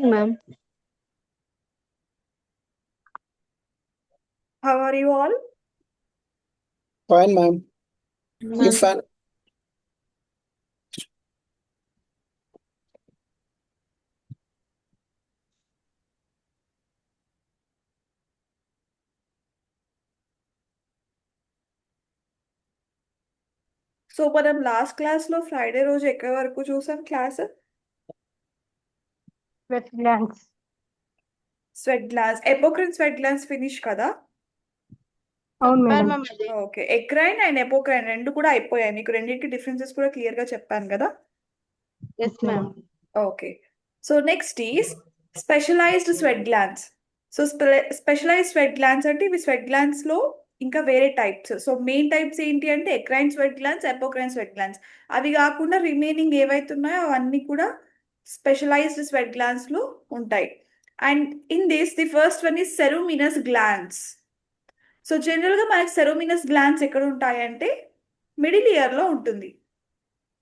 Ma'am. How are you all? Fine, ma'am. You Ma'am. fine? So మనం last class లో Friday రోజు ఎక్కడి వరకు చూసాం class? Sweat glands. Sweat glance, apocrine sweat glance finish కదా? అవును చెప్పారు మేడం. మ్యామ్ అది. ఓకే, ఎక్రైన్ అండ్ ఎపోక్రైన్ రెండు కూడా అయిపోయాయి. మీకు రెండింటికి డిఫరెన్సెస్ కూడా క్లియర్ గా చెప్పాను కదా? Yes ma'am. Okay, so next is specialized sweat glands. So specialized sweat glands అంటే ఇవి స్వెట్ గ్లాన్స్ లో ఇంకా వేరే టైప్స్. సో మెయిన్ టైప్స్ ఏంటి అంటే eccrine sweat glance, apocrine sweat glance. అవి కాకుండా రిమైనింగ్ ఏవైతే ఉన్నాయో అవన్నీ కూడా స్పెషలైజ్డ్ స్వెట్ గ్లాన్స్ లో ఉంటాయి. And in this the first one is ceruminous glands. So general గా మనకి సెరోమినస్ గ్లాన్స్ ఎక్కడ ఉంటాయంటే మిడిల్ ఇయర్ లో ఉంటుంది.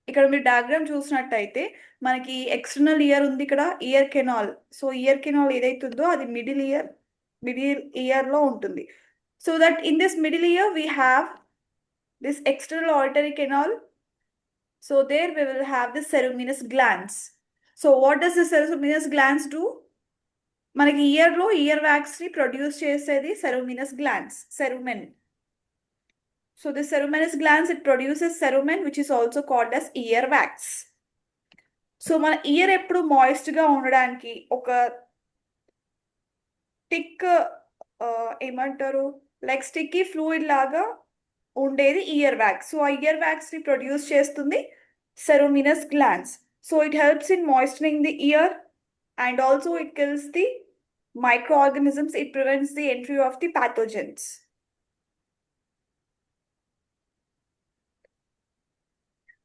ఇక్కడ మీరు డయాగ్రామ్ చూసినట్టయితే మనకి ఎక్స్టర్నల్ ఇయర్ ఉంది, ఇక్కడ year canal. So ear canal ఏదైతుందో అది మిడిల్ ఇయర్ లో ఉంటుంది. So that in this middle ear we have this external auditory canal. So there we will have the ceruminous glands. So what does the ceruminous glands do? మనకి ear లో ear wax ని produce చేసేది ceruminous glands, cerumen. So the ceruminous glands, it produces cerumen, which is also called as ear wax. So మన year ఎప్పుడు moist గా ఉండడానికి ఒక thick ఏమంటారు, లైక్ స్టిక్కీ ఫ్లూయిడ్ లాగా ఉండేది ఇయర్ వ్యాక్స్. సో ఆ ఇయర్ వ్యాక్స్ ని ప్రొడ్యూస్ చేస్తుంది ceruminous glands. So it helps in moisturising the ear and also it kills the microorganisms. It prevents the entry of the pathogens.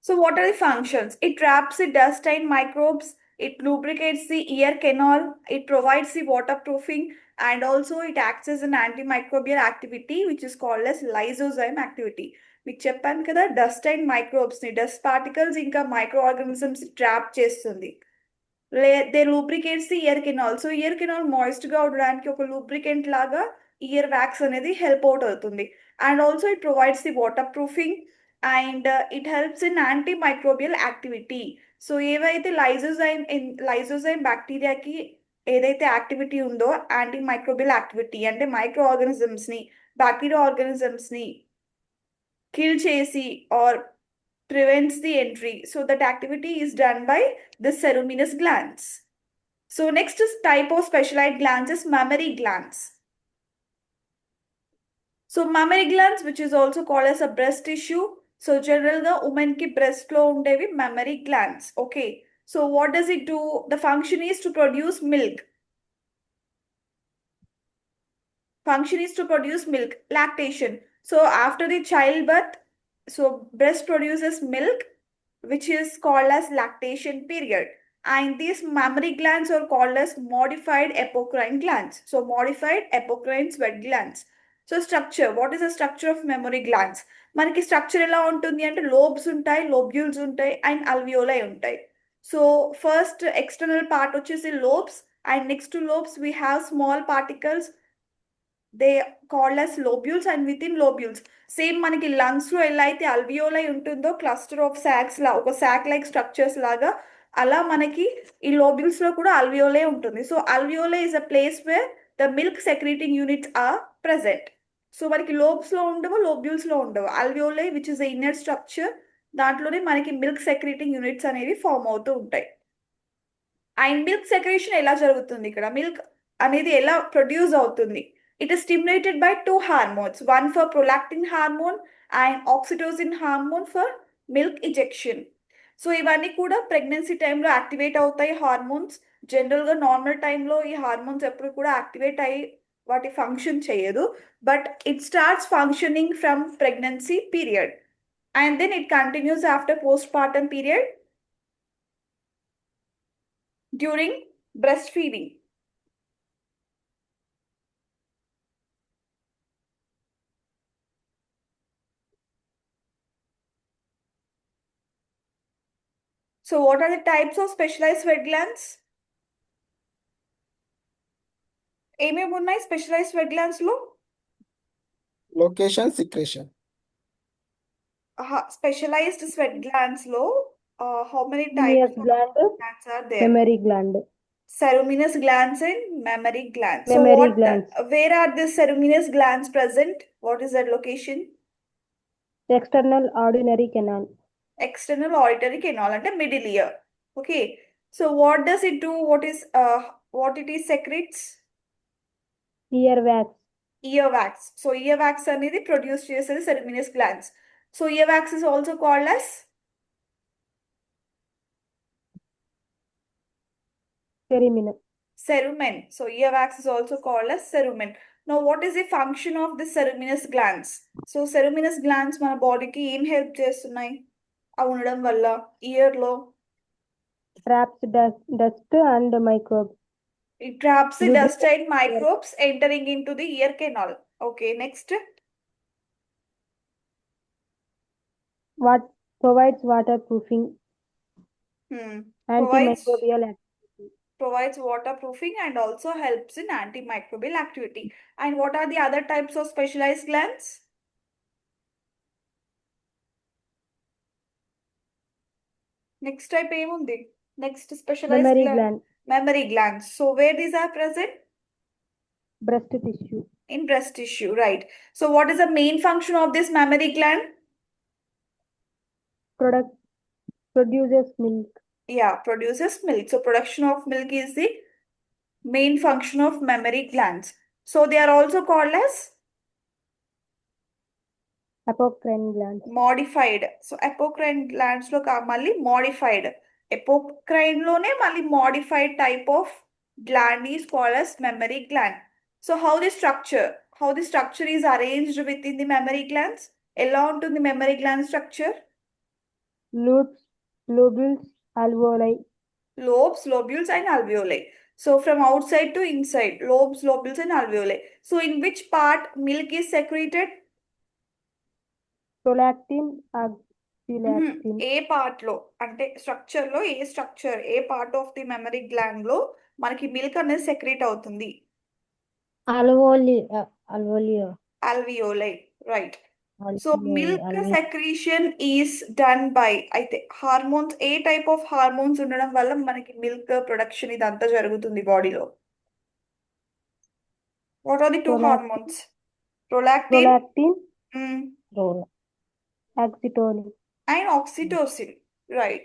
So what are the functions? It traps the dust and microbes, it lubricates the ear canal, it provides the waterproofing, and also it acts as an antimicrobial activity which is called as lysozyme activity. మీకు చెప్పాను కదా, dust and microbes ని, dust particles ఇంకా micro organisms trap చేస్తుంది. They lubricates the ear canal. So ear canal moist గా ఉండడానికి ఒక lubricant లాగా ఇయర్ వ్యాక్స్ అనేది హెల్ప్ అవుట్ అవుతుంది. And also it provides the water proofing and it helps in anti microbial activity. So ఏవైతే lysozyme బ్యాక్టీరియాకి ఏదైతే యాక్టివిటీ ఉందో, యాంటీ మైక్రోబియల్ యాక్టివిటీ అంటే మైక్రో ఆర్గానిజమ్స్ ని, బ్యాక్టీరియా ఆర్గానిజమ్స్ ని కిల్ చేసి or prevents the entry. So that activity is done by the ceruminous glands. So next is type of specialized glands is mammary glands. So mammary glands, which is also called as a breast tissue. So general ga women ki breast lo undevi mammary glands. Okay. So what does it do? The function is to produce milk. Function is to produce milk, lactation. So after the childbirth, so breast produces milk, which is called as lactation period. And these mammary glands are called as modified apocrine glands. So modified apocrine sweat glands. So structure, what is the structure of mammary glands? మనకి structure ఎలా ఉంటుంది అంటే lobes ఉంటాయి, lobules ఉంటాయి and alveoli ఉంటాయి. So first external part వచ్చేసి lobes, and next to lobes we have small particles, they called as lobules. And with in lobules same మనకి lungs లో ఎలా అయితే అల్వియోలై ఉంటుందో క్లస్టర్ ఆఫ్ సాక్స్ లా, ఒక సాక్ లైక్ స్ట్రక్చర్స్ లాగా, అలా మనకి ఈ లోబ్యూల్స్ లో కూడా అల్వియోలై ఉంటుంది. So alveoli is a place where the milk secreting units are present. So మనకి లోబ్స్ లో ఉండవు, లోబ్యూల్స్ లో ఉండవు. Alveoli which is the inner structure, దాంట్లోనే మనకి మిల్క్ సెక్రీటింగ్ యూనిట్స్ అనేవి ఫామ్ అవుతూ ఉంటాయి. అండ్ మిల్క్ సెక్రేషన్ ఎలా జరుగుతుంది, ఇక్కడ మిల్క్ అనేది ఎలా ప్రొడ్యూస్ అవుతుంది? It is stimulated by two hormones, one for prolactin hormone and oxytocin hormone for milk ejection. So ఇవన్నీ కూడా ప్రెగ్నెన్సీ టైంలో యాక్టివేట్ అవుతాయి హార్మోన్స్. జనరల్గా నార్మల్ టైంలో ఈ హార్మోన్స్ ఎప్పుడు కూడా యాక్టివేట్ అయ్యి వాటి ఫంక్షన్ చేయదు. But it starts functioning from pregnancy period and then it continues after postpartum period during breastfeeding. So what are the types of specialized sweat glands? ఏమేమి ఉన్నాయి specialise sweat glands లో? location, secretion. Specialized sweat glands లో how many Ceruminous types of gland, glands are there? mammary gland, Ceruminous glands and mammary glands. So mammary what, glands, where are the ceruminous glands present? What is that location? external ordinary canal, External auditory canal అంటే middle ear. Okay. So what does it do? What it is secretes? earwax, Earwax. So earwax అనేది produce చేసేది ceruminous glands. So earwax is also called as cerumen, cerumen. So earwax is also called as cerumen. Now what is the function of the ceruminous glands? So ceruminous glands మన బాడీకి ఏం help చేస్తున్నాయి అవి ఉండడం వల్ల year లో? traps dust and microbes, It traps the Lubricate dust and microbes entering into the ear canal. Okay, next. what provides waterproofing, Provides antimicrobial activity, provides waterproofing and also helps in antimicrobial activity. And what are the other types of specialized glands? Next type ఏముంది? Next specialized mammary gland. gland, Mammary glands. So where these are present? breast tissue, In breast tissue, right? So what is the main function of this mammary gland? produces milk, Yeah, produces milk. So production of milk is the main function of mammary glands. So they are also called as apocrine glands, modified. So apocrine glands లో మళ్ళీ modified. Apocrine లోనే మళ్ళీ modified type of gland is called as mammary gland. So how the structure is arranged within the mammary glands? ఎలా ఉంటుంది mammary gland structure? lobules, alveoli, Lobes, lobules, and alveoli. So from outside to inside, lobes, lobules, and alveoli. So in which part milk is secreted? prolactin, axilactin, ఏ part లో అంటే structure లో ఏ part of the mammary gland లో మనకి milk అనేది secrete అవుతుంది? alveoli, alveoli, right. So alveoli, milk secretion is done by, అయితే హార్మోన్స్, ఏ టైప్ ఆఫ్ హార్మోన్స్ ఉండడం వల్ల మనకి మిల్క్ ప్రొడక్షన్ ఇదంతా జరుగుతుంది బాడీలో? What are the two hormones? Prolactin oxytocin, and oxytocin, right?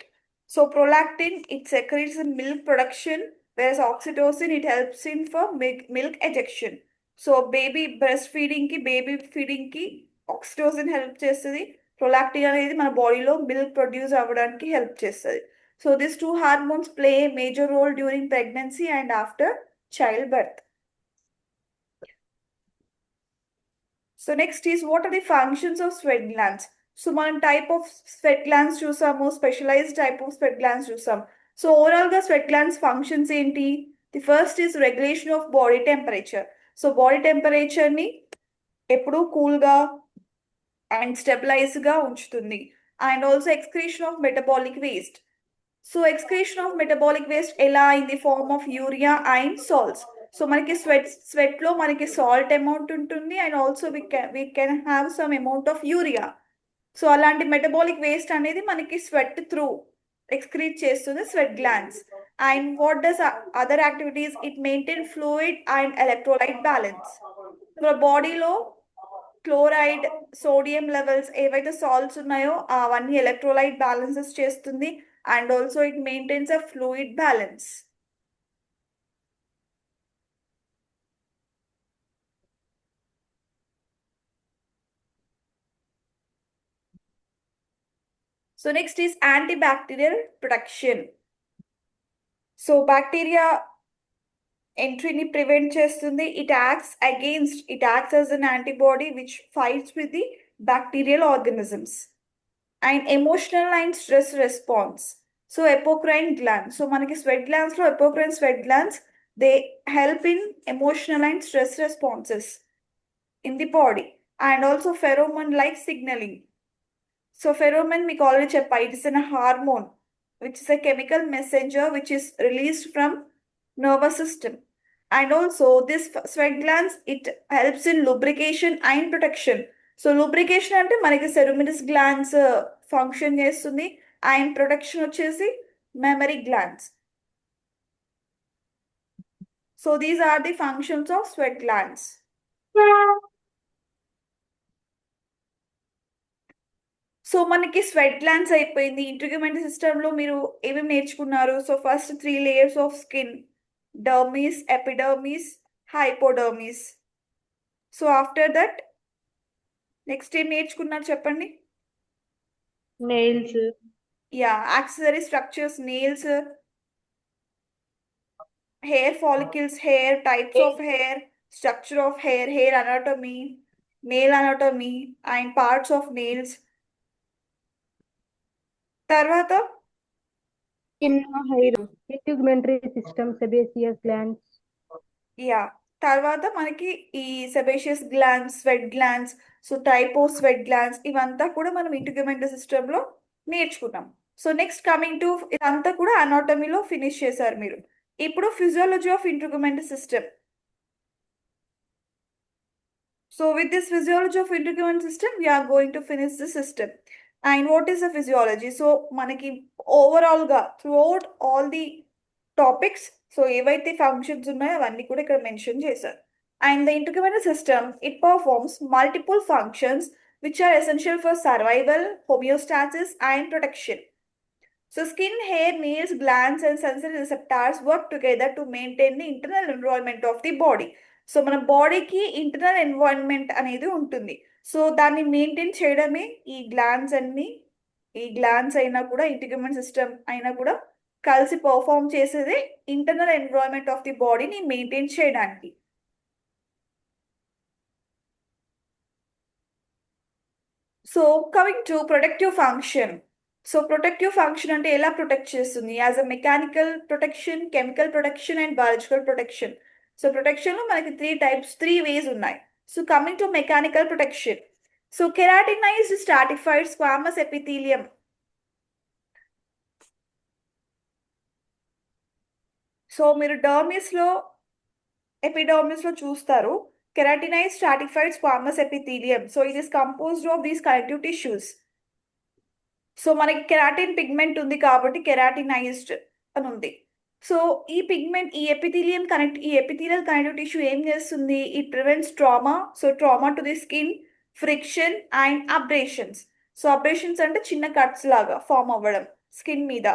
So prolactin, it secretes in milk production, whereas oxytocin, it helps in for milk ejection. So breastfeeding ki oxytocin help చేస్తుంది, prolactin అనేది మన బాడీలో milk produce అవ్వడానికి help చేస్తుంది. So these two hormones play a major role during pregnancy and after childbirth. So next is, what are the functions of sweat glands? So మనం type of sweat glands చూసాము, specialised type of sweat glands చూసాం. So overall గా sweat glands functions ఏంటి? The first is regulation of body temperature. So body temperature ని ఎప్పుడు cool గా and stabilise గా ఉంచుతుంది. And also excretion of metabolic waste. So excretion of metabolic waste ఎలా? In the form of urea and salts. So మనకి sweat లో మనకి salt amount ఉంటుంది and also we can have some amount of urea. So అలాంటి metabolic waste అనేది మనకి sweat through excrete చేస్తుంది sweat glands. And what does other activities? It maintain fluid and electrolyte balance. మన బాడీలో chloride, sodium levels ఏవైతే salts ఉన్నాయో అవన్నీ electrolyte balances చేస్తుంది and also it maintains a fluid balance. So next is antibacterial protection. So bacteria entry prevent చేస్తుంది. It acts as an antibody which fights with the bacterial organisms. And emotional and stress response. So apocrine glands. So మనకి sweat glands లో apocrine sweat glands, they help in emotional and stress responses in the body. And also pheromone like signaling. So pheromone మీకు already చెప్పా, it is a hormone which is a chemical messenger which is released from nervous system. And also this sweat glands, it helps in lubrication and protection. So lubrication అంటే మనకి ceruminous glands function చేస్తుంది, and protection వచ్చేసి mammary glands. So these are the functions of sweat glands. So మనకి sweat glands అయిపోయింది. Integumentary సిస్టంలో మీరు ఏమేమి నేర్చుకున్నారు? So first 3 layers of skin, dermis, epidermis, hypodermis. So after that next ఏం నేర్చుకున్నారు చెప్పండి? Nails, accessory structures, nails, hair follicles, hair, types of hair, structure of hair, hair anatomy, nail anatomy, and parts of nails. తర్వాత skin, hair, Integumentary system, sebaceous glands. తర్వాత మనకి ఈ sebaceous glands, sweat glands, so type of sweat glands, ఇవంతా కూడా మనం ఇంటిగ్యుమెంటరీ సిస్టంలో నేర్చుకున్నాం. So next coming to ఇదంతా కూడా అనాటమీలో ఫినిష్ చేశారు మీరు. ఇప్పుడు physiology of ఇంటిగ్యుమెంటరీ system. So with this physiology of integumentary system, we are going to finish the system. And what is the physiology? So మనకి overall గా throughout all the topics, so ఏవైతే functions ఉన్నాయో అవన్నీ కూడా ఇక్కడ మెన్షన్ చేశారు. And the integumentary system, it performs multiple functions which are essential for survival, homeostasis, and protection. So skin, hair, nails, glands, and sensory receptors work together to maintain the internal environment of the body. So మన బాడీకి internal environment అనేది ఉంటుంది. So దాన్ని maintain చేయడమే ఈ glands అన్ని. ఈ glands అయినా కూడా ఇంటిగ్యుమెంటరీ సిస్టమ్ అయినా కూడా కలిసి పర్ఫామ్ చేసేదే ఇంటర్నల్ ఎన్విరాన్మెంట్ ఆఫ్ ది బాడీని మెయింటైన్ చేయడానికి. So coming to protective function. So protective function అంటే ఎలా ప్రొటెక్ట్ చేస్తుంది? As a mechanical protection, chemical protection, and biological protection. So protection లో మనకి 3 ways ఉన్నాయి. So coming to mechanical protection. So keratinised stratified squamous epithelium. So మీరు dermis లో, epidermis లో చూస్తారు keratinised stratified squamous epithelium. So it is composed of these connective tissues. So మనకి keratin pigment ఉంది కాబట్టి కెరాటినైజ్డ్ అని ఉంది. సో ఈ పిగ్మెంట్, ఈ ఎపిథీలియల్ కనెక్టివ్ టిష్యూ ఏం చేస్తుంది? It prevents trauma. So trauma to the skin, friction, and abrasions. So abrasions అంటే చిన్న కట్స్ లాగా ఫామ్ అవ్వడం స్కిన్ మీద,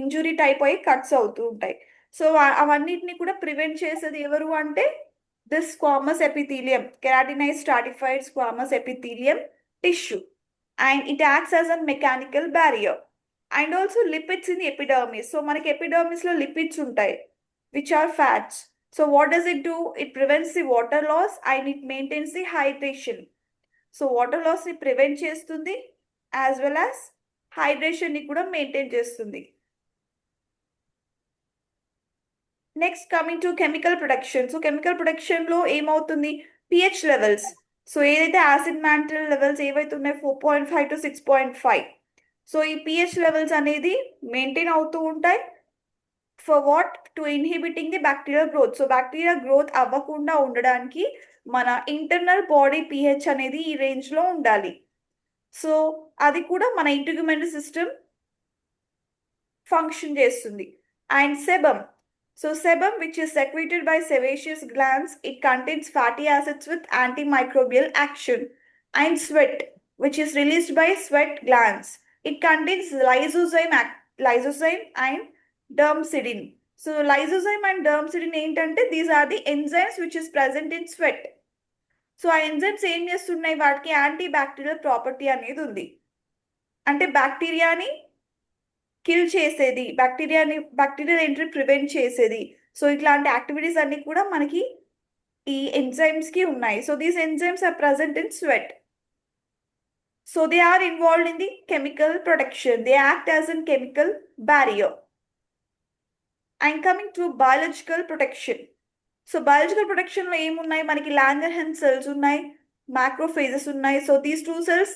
ఇంజురీ టైప్ అయ్యి కట్స్ అవుతూ ఉంటాయి. సో అవన్నిటిని కూడా ప్రివెంట్ చేసేది ఎవరు అంటే this squamous epithelium, keratinise stratified squamous epithelium tissue. And it acts as a mechanical barrier. And also lipids in epidermis. So మనకి ఎపిడర్మిస్ లో లిపిడ్స్ ఉంటాయి which are fats. So what does it do? It prevents the water loss and it maintains the hydration. So water loss ని prevent చేస్తుంది, as well as hydration ని కూడా maintain చేస్తుంది. Next coming to chemical protection. So chemical protection లో ఏమవుతుంది? PH levels. So ఏదైతే acid mantle levels ఏవైతే ఉన్నాయో 4.5 to 6.5. సో ఈ పిహెచ్ లెవెల్స్ అనేది మెయింటైన్ అవుతూ ఉంటాయి. For what? To inhibiting the bacterial growth. So bacteria growth అవ్వకుండా ఉండడానికి మన ఇంటర్నల్ బాడీ పిహెచ్ అనేది ఈ రేంజ్ లో ఉండాలి. సో అది కూడా మన ఇంటిగ్యుమెంటరీ సిస్టమ్ ఫంక్షన్ చేస్తుంది. And sebum. So sebum, which is secreted by sebaceous glands, it contains fatty acids with antimicrobial action. And sweat, which is released by sweat glands, it contains lysozyme and dermcidin. So lysozyme and dermcidin ఏంటంటే these are the enzymes which is present in sweat. So ఆ enzymes ఏం చేస్తున్నాయి? వాటికి anti bacterial property అనేది ఉంది. అంటే బ్యాక్టీరియాని kill చేసేది, బ్యాక్టీరియల్ ఎంట్రీ ప్రివెంట్ చేసేది. సో ఇట్లాంటి యాక్టివిటీస్ అన్ని కూడా మనకి ఈ ఎంజైమ్స్ కి ఉన్నాయి. So these enzymes are present in sweat. So they are involved in the chemical protection. They act as an chemical barrier. And coming to biological protection. సో బయాలజికల్ ప్రొటెక్షన్ లో ఏమున్నాయి? మనకి లాంగర్హాన్స్ సెల్స్ ఉన్నాయి, మ్యాక్రోఫేజెస్ ఉన్నాయి. So these 2 cells,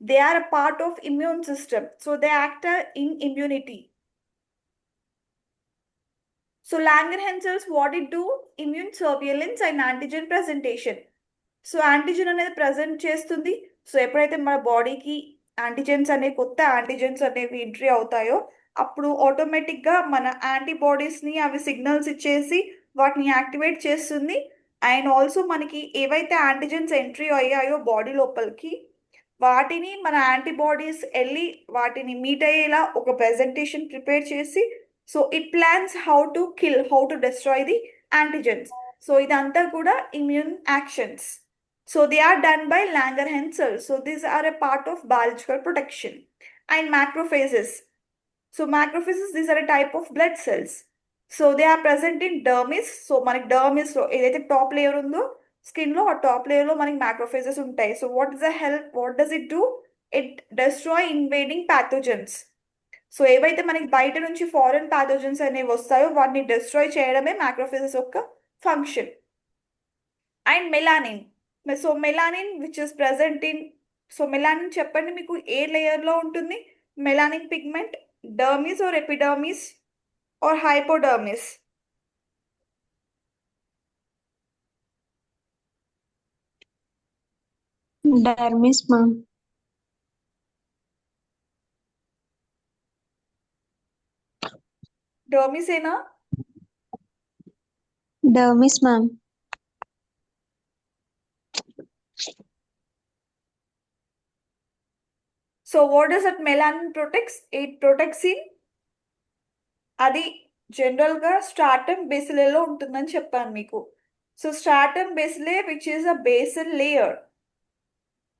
they are a part of immune system. So they act in immunity. So Langerhans cells, what it do? Immune surveillance and antigen presentation. So antigen అనేది present చేస్తుంది. So ఎప్పుడైతే మన బాడీకి antigens అనే కొత్త antigens అనేవి entry అవుతాయో అప్పుడు ఆటోమేటిక్గా మన యాంటీబాడీస్ని అవి సిగ్నల్స్ ఇచ్చేసి వాటిని యాక్టివేట్ చేస్తుంది. అండ్ ఆల్సో మనకి ఏవైతే యాంటీజెన్స్ ఎంట్రీ అయ్యాయో బాడీ లోపలికి వాటిని మన యాంటీబాడీస్ వెళ్ళి వాటిని మీట్ అయ్యేలా ఒక ప్రెజెంటేషన్ ప్రిపేర్ చేసి so it plans how to kill, how to destroy the antigens. So ఇదంతా కూడా immune actions. So they are done by Langerhans cells. So these are a part of biological protection. And macrophages. So macrophages, these are a type of blood cells. So they are present in dermis. So మనకి dermis లో ఏదైతే top layer ఉందో skin లో ఆ top layer లో మనకి macrophages ఉంటాయి. So what does it do? It destroy invading pathogens. So ఏవైతే మనకి బయట నుంచి ఫారెన్ ప్యాథోజన్స్ అనేవి వస్తాయో వాటిని డిస్ట్రాయ్ చేయడమే macrophages యొక్క function. And melanin. So melanin which is present in, so melanin చెప్పండి మీకు ఏ లేయర్లో ఉంటుంది? Melanin pigment dermis or epidermis or hypodermis? Dermis, ma'am. Dermis ఏనా? Dermis, ma'am. So what does that melanin protects? It protects in, అది జనరల్గా stratum బేసిలేలో ఉంటుందని చెప్పాను మీకు. So stratum basale which is a basal layer.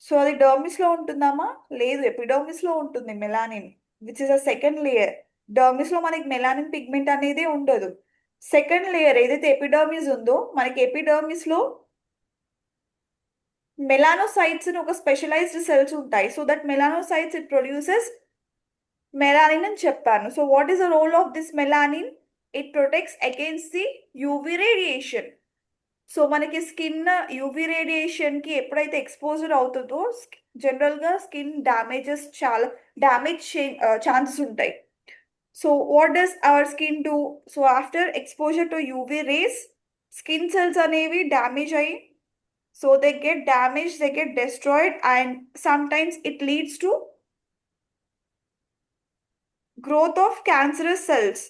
So అది డర్మిస్లో ఉంటుందామా? లేదు, ఎపిడర్మిస్లో ఉంటుంది melanin which is a second layer. డర్మిస్లో మనకి మెలానిన్ పిగ్మెంట్ అనేది ఉండదు. సెకండ్ లేయర్ ఏదైతే ఎపిడర్మిస్ ఉందో మనకి ఎపిడర్మిస్లో మెలానోసైట్స్ అని ఒక స్పెషలైజ్డ్ సెల్స్ ఉంటాయి. So that melanocytes it produces melanin అని చెప్పాను. So what is the role of this melanin? It protects against the UV radiation. So మనకి స్కిన్ యూవీ రేడియేషన్కి ఎప్పుడైతే ఎక్స్పోజర్ అవుతుందో జనరల్గా స్కిన్ చాలా డ్యామేజ్ ఛాన్సెస్ ఉంటాయి. So what does our skin do? So after exposure to UV rays skin cells అనేవి damage అయ్యి so they get damage, they get destroyed and sometimes it leads to growth of cancerous cells.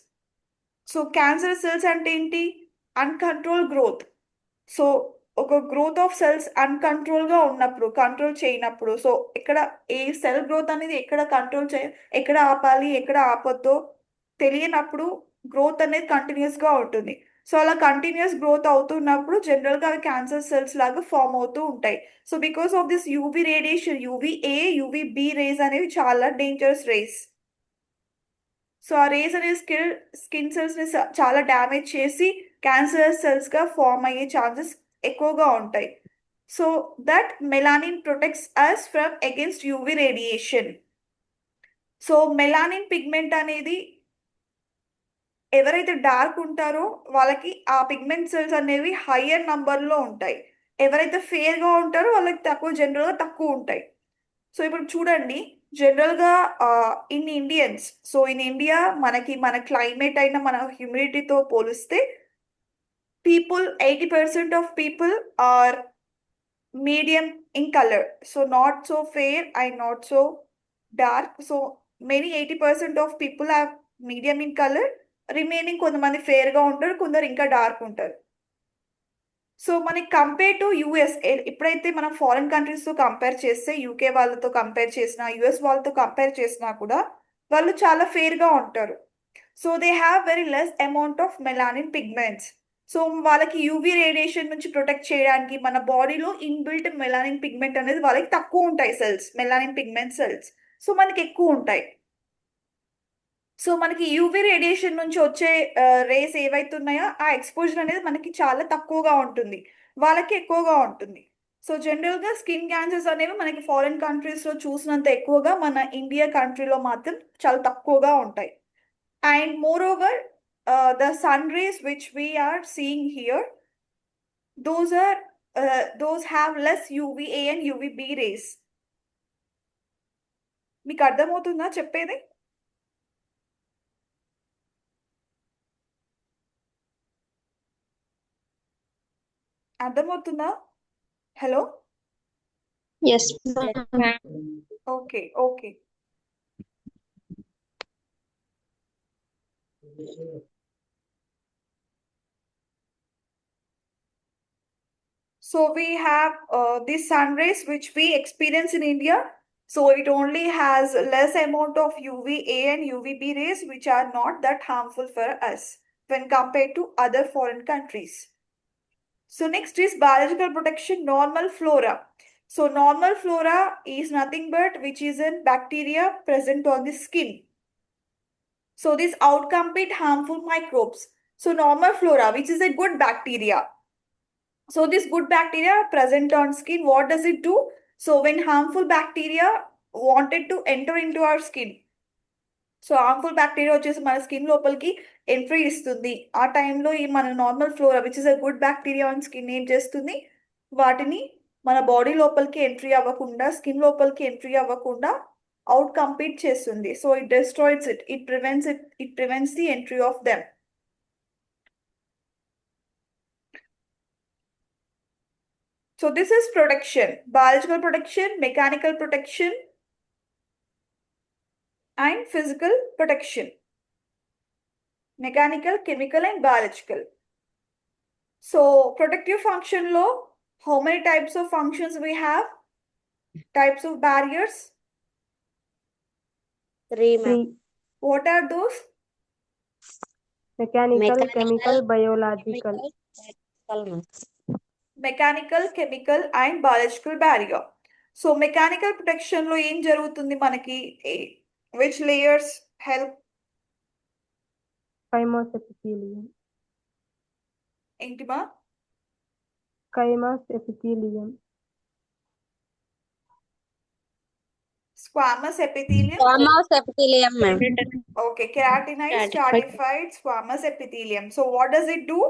So cancerous cells అంటే ఏంటి? Uncontrol growth. So ఒక growth of cells అన్కంట్రోల్గా ఉన్నప్పుడు, control చేయనప్పుడు, so ఇక్కడ ఏ cell growth అనేది ఎక్కడ కంట్రోల్ ఎక్కడ ఆపాలి ఎక్కడ ఆపొద్దో తెలియనప్పుడు గ్రోత్ అనేది కంటిన్యూస్గా ఉంటుంది. సో అలా కంటిన్యూస్ గ్రోత్ అవుతున్నప్పుడు జనరల్గా అవి క్యాన్సర్ సెల్స్ లాగా ఫామ్ అవుతూ ఉంటాయి. So because of this UV radiation, UVA UVB rays అనేవి చాలా డేంజరస్ రేస్. సో ఆ రేస్ అనేది స్కిన్ సెల్స్ని చాలా డ్యామేజ్ చేసి క్యాన్సర్ సెల్స్గా ఫామ్ అయ్యే ఛాన్సెస్ ఎక్కువగా ఉంటాయి. So that melanin protects us from against UV radiation. So melanin pigment అనేది ఎవరైతే డార్క్ ఉంటారో వాళ్ళకి ఆ పిగ్మెంట్ సెల్స్ అనేవి హయ్యర్ నంబర్లో ఉంటాయి. ఎవరైతే ఫేర్గా ఉంటారో వాళ్ళకి జనరల్గా తక్కువ ఉంటాయి. సో ఇప్పుడు చూడండి జనరల్గా in Indians, so in India మన క్లైమేట్ అయినా మన హ్యూమిడిటీతో పోలిస్తే people 80% of people are medium in color, so not so fair and not so dark. So many 80% of people are medium in color, remaining కొంతమంది fair గా ఉంటారు, కొందరు ఇంకా dark ఉంటారు. సో మనకి కంపేర్ టు యూఎస్, ఎప్పుడైతే మనం ఫారిన్ కంట్రీస్తో కంపేర్ చేస్తే యూకే వాళ్ళతో కంపేర్ చేసినా యూఎస్ వాళ్ళతో కంపేర్ చేసినా కూడా వాళ్ళు చాలా ఫేర్గా ఉంటారు. So they have very less amount of melanin pigments. So వాళ్ళకి యూవీ రేడియేషన్ నుంచి ప్రొటెక్ట్ చేయడానికి మన బాడీలో ఇన్బిల్ట్ మెలానిన్ పిగ్మెంట్ అనేది వాళ్ళకి తక్కువ ఉంటాయి cells, melanin pigment cells. So మనకి ఎక్కువ ఉంటాయి. సో మనకి యూవీ రేడియేషన్ నుంచి వచ్చే రేస్ ఏవైతే ఉన్నాయో ఆ ఎక్స్పోజర్ అనేది మనకి చాలా తక్కువగా ఉంటుంది, వాళ్ళకి ఎక్కువగా ఉంటుంది. సో జనరల్గా స్కిన్ క్యాన్సర్స్ అనేవి మనకి ఫారిన్ కంట్రీస్లో చూసినంత ఎక్కువగా మన ఇండియా కంట్రీలో మాత్రం చాలా తక్కువగా ఉంటాయి. And moreover, the sun rays which we are seeing here, those have less UVA and UVB rays. మీకు అర్థమవుతుందా చెప్పేది? అర్థమవుతుందా? Hello? Yes, Yes, ma'am. ma'am. Okay. Okay. So we have the sun rays which we experience in India. So it only has less amount of UVA and UVB rays which are not that harmful for us when compared to other foreign countries. So next is biological protection, normal flora. So normal flora is nothing but which is in bacteria present on the skin. So these outcompete harmful microbes. So normal flora, which is a good bacteria. So this good bacteria present on skin, what does it do? So when harmful bacteria wanted to enter into our skin, so harmful bacteria వచ్చేసి మన skin లోపలికి entry ఇస్తుంది. ఆ టైంలో ఈ మన normal flora which is a good bacteria on skin ఏం చేస్తుంది, వాటిని మన బాడీ లోపలికి ఎంట్రీ అవ్వకుండా, స్కిన్ లోపలికి ఎంట్రీ అవ్వకుండా అవుట్ కంపీట్ చేస్తుంది. So it destroys it prevents the entry of them. So this is protection, biological protection, mechanical protection, and physical protection. Mechanical, chemical, and biological. So protective function law, how many types of functions we have? Types of barriers. 3, ma'am. 3. What are those? Mechanical, Mechanical, chemical, biological. Chemical, ma'am. Mechanical, chemical, and biological barrier. So mechanical protection లో ఏం జరుగుతుంది మనకి? Which layers help? Chymous epithelium. ఏంటిమా? Chymous epithelium. Squamous epithelium. Squamous epithelium, ma'am. Okay, keratinized, stratified, squamous epithelium. So what does it do?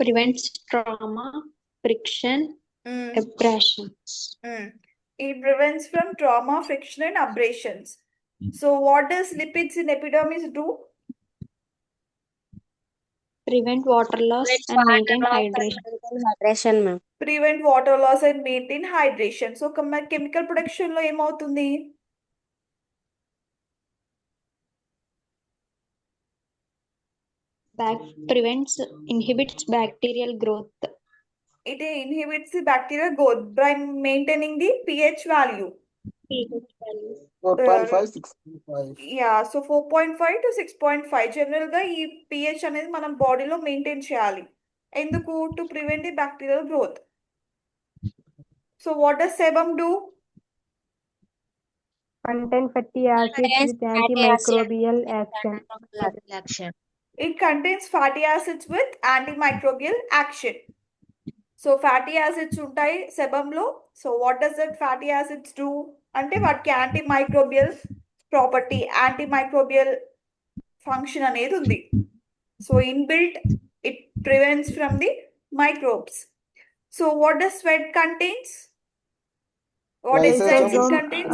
Prevents trauma, friction, abrasions. It prevents from trauma, friction, and abrasions. So what does lipids in epidermis do? Prevent water loss and maintain hydration. Hydration, ma'am. Prevent water loss and maintain hydration. So chemical protection లో ఏమవుతుంది? Inhibits bacterial growth. It inhibits the bacterial growth by maintaining the pH value. pH value. 4.5, 6.5. Yeah, so 4.5 to 6.5 general గా ఈ pH అనేది మనం బాడీలో maintain చేయాలి. ఎందుకు? To prevent the bacterial growth. So what does sebum do? Contain fatty acids with antimicrobial action. It contains fatty acids with antimicrobial action. So fatty acids ఉంటాయి sebumలో. So what does that fatty acids do? అంటే వాటికి antimicrobial property, antimicrobial function అనేది ఉంది. So inbuilt, it prevents from the microbes. So what does sweat contains? What enzymes it contains?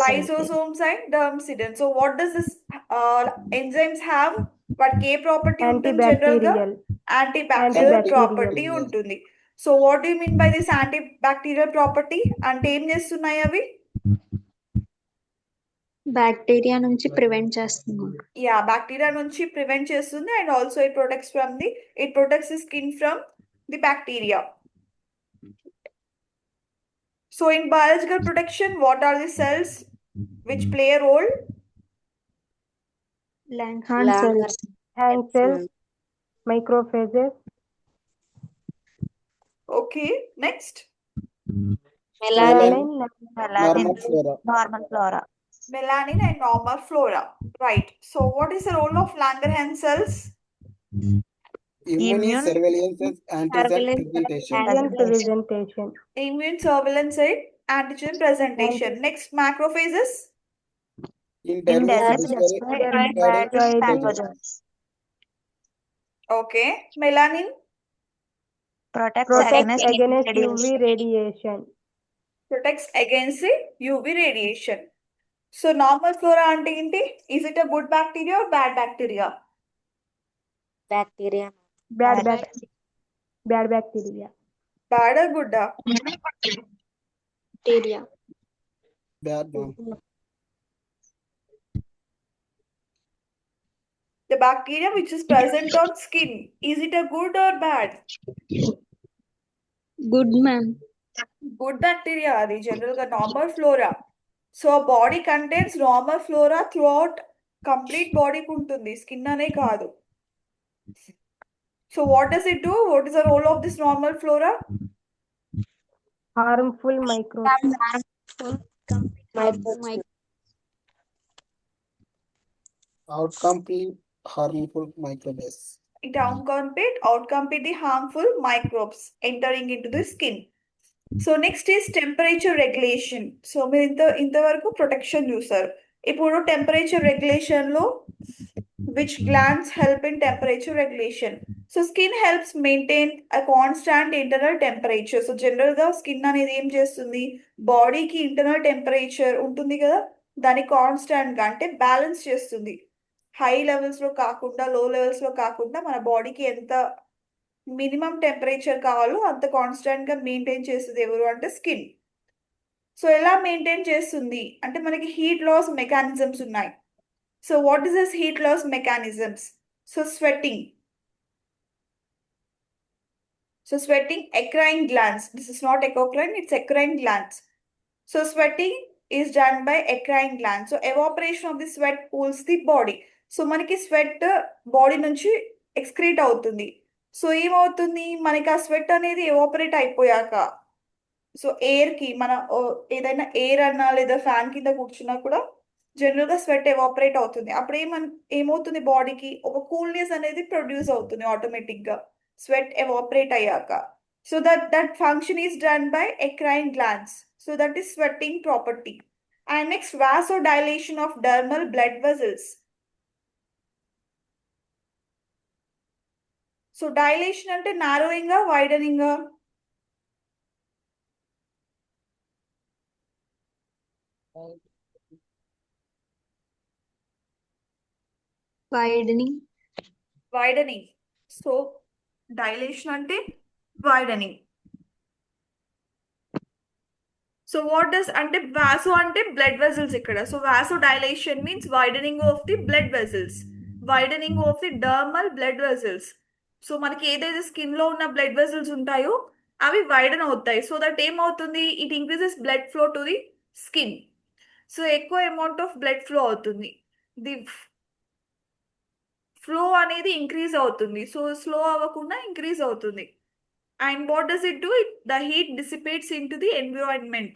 Lysosomes and dermcidin. So what does this enzymes have? వాటికి ఏ property ఉంటుంది general గా? Antibacterial. Antibacterial Antibacterial. Property ఉంటుంది. So what do mean by this antibacterial property? అంటే ఏం చేస్తున్నాయి అవి? Bacteria నుంచి prevent చేస్తుంది. యా, బ్యాక్టీరియా నుంచి ప్రివెంట్ చేస్తుంది. And also it protects the skin from the bacteria. So in biological protection, what are the cells which play a role? Langhorne cells. Hand cells, macrophages. Okay, next. Melanin, Normal flora. normal flora. Melanin and normal flora. Right. So what is the role of Langerhans cells? Immune surveillance, antigen presentation. Presentation. Immune surveillance and antigen presentation. Next, macrophages. In dermis, Pathogens. Okay. Melanin. Protects Protects against against UV radiation. radiation. Protects against the UV radiation. So normal flora ante enti? Is it a good bacteria or bad bacteria? Bacteria. Bad bacteria. Bad or good? Bacteria. Bad, ma'am. The bacteria which is present on skin, is it a good or bad? Good, ma'am. Good bacteria, adi general ga normal flora. So body contains normal flora throughout complete body kuntundi, skin ane kaadu. So what does it do? What is the role of this normal flora? Harmful microbes. Outcompete harmful microbes. It outcompete the harmful microbes entering into the skin. So next is temperature regulation. So మీరు ఇంతవరకు protection చూసారు. ఇప్పుడు temperature regulation లో which glands help in temperature regulation? So skin helps maintain a constant internal temperature. So general గా skin అనేది ఏం చేస్తుంది, బాడీకి ఇంటర్నల్ టెంపరేచర్ ఉంటుంది కదా, దాన్ని కాన్స్టాంట్ గా అంటే బ్యాలెన్స్ చేస్తుంది. హై లెవెల్స్ లో కాకుండా లో లెవెల్స్ లో కాకుండా మన బాడీకి ఎంత మినిమం టెంపరేచర్ కావాలో అంత కాన్స్టాంట్ గా మెయింటైన్ చేస్తుంది ఎవరు అంటే స్కిన్. సో ఎలా మెయింటైన్ చేస్తుంది అంటే మనకి హీట్ లాస్ మెకానిజమ్స్ ఉన్నాయి. So what is this heat loss mechanisms? So sweating, eccrine glands. This is not eccrine, it's eccrine glands. So sweating is done by eccrine glands. So evaporation of the sweat cools the body. So మనకి sweat body నుంచి excrete అవుతుంది. So ఏమవుతుంది, మనకి ఆ sweat అనేది evaporate అయిపోయాక, so air కి మన ఏదైనా ఎయిర్ అన్నా లేదా ఫ్యాన్ కింద కూర్చున్నా కూడా జనరల్ గా స్వెట్ ఎవాపరేట్ అవుతుంది. అప్పుడు ఏమవుతుంది, బాడీకి ఒక కూల్నెస్ అనేది ప్రొడ్యూస్ అవుతుంది ఆటోమేటిక్ గా స్వెట్ ఎవాపరేట్ అయ్యాక. So that function is done by eccrine glands. So that is sweating property. And next vasodilation of dermal blood vessels. So dilation అంటే narrowing, widening? Widening. So dilation అంటే widening. So what does అంటే vaso అంటే blood vessels ఇక్కడ. So vaso dilation means widening of the blood vessels, widening of the dermal blood vessels. So మనకి ఏదైతే skin లో ఉన్న blood vessels ఉంటాయో అవి వైడన్ అవుతాయి. సో దట్ ఏమవుతుంది, it increases blood flow to the skin. So ఎక్కువ అమౌంట్ ఆఫ్ బ్లడ్ ఫ్లో అవుతుంది, ది ఫ్లో అనేది ఇంక్రీజ్ అవుతుంది. సో స్లో అవ్వకుండా ఇంక్రీజ్ అవుతుంది. And what does it do, the heat dissipates in to the environment.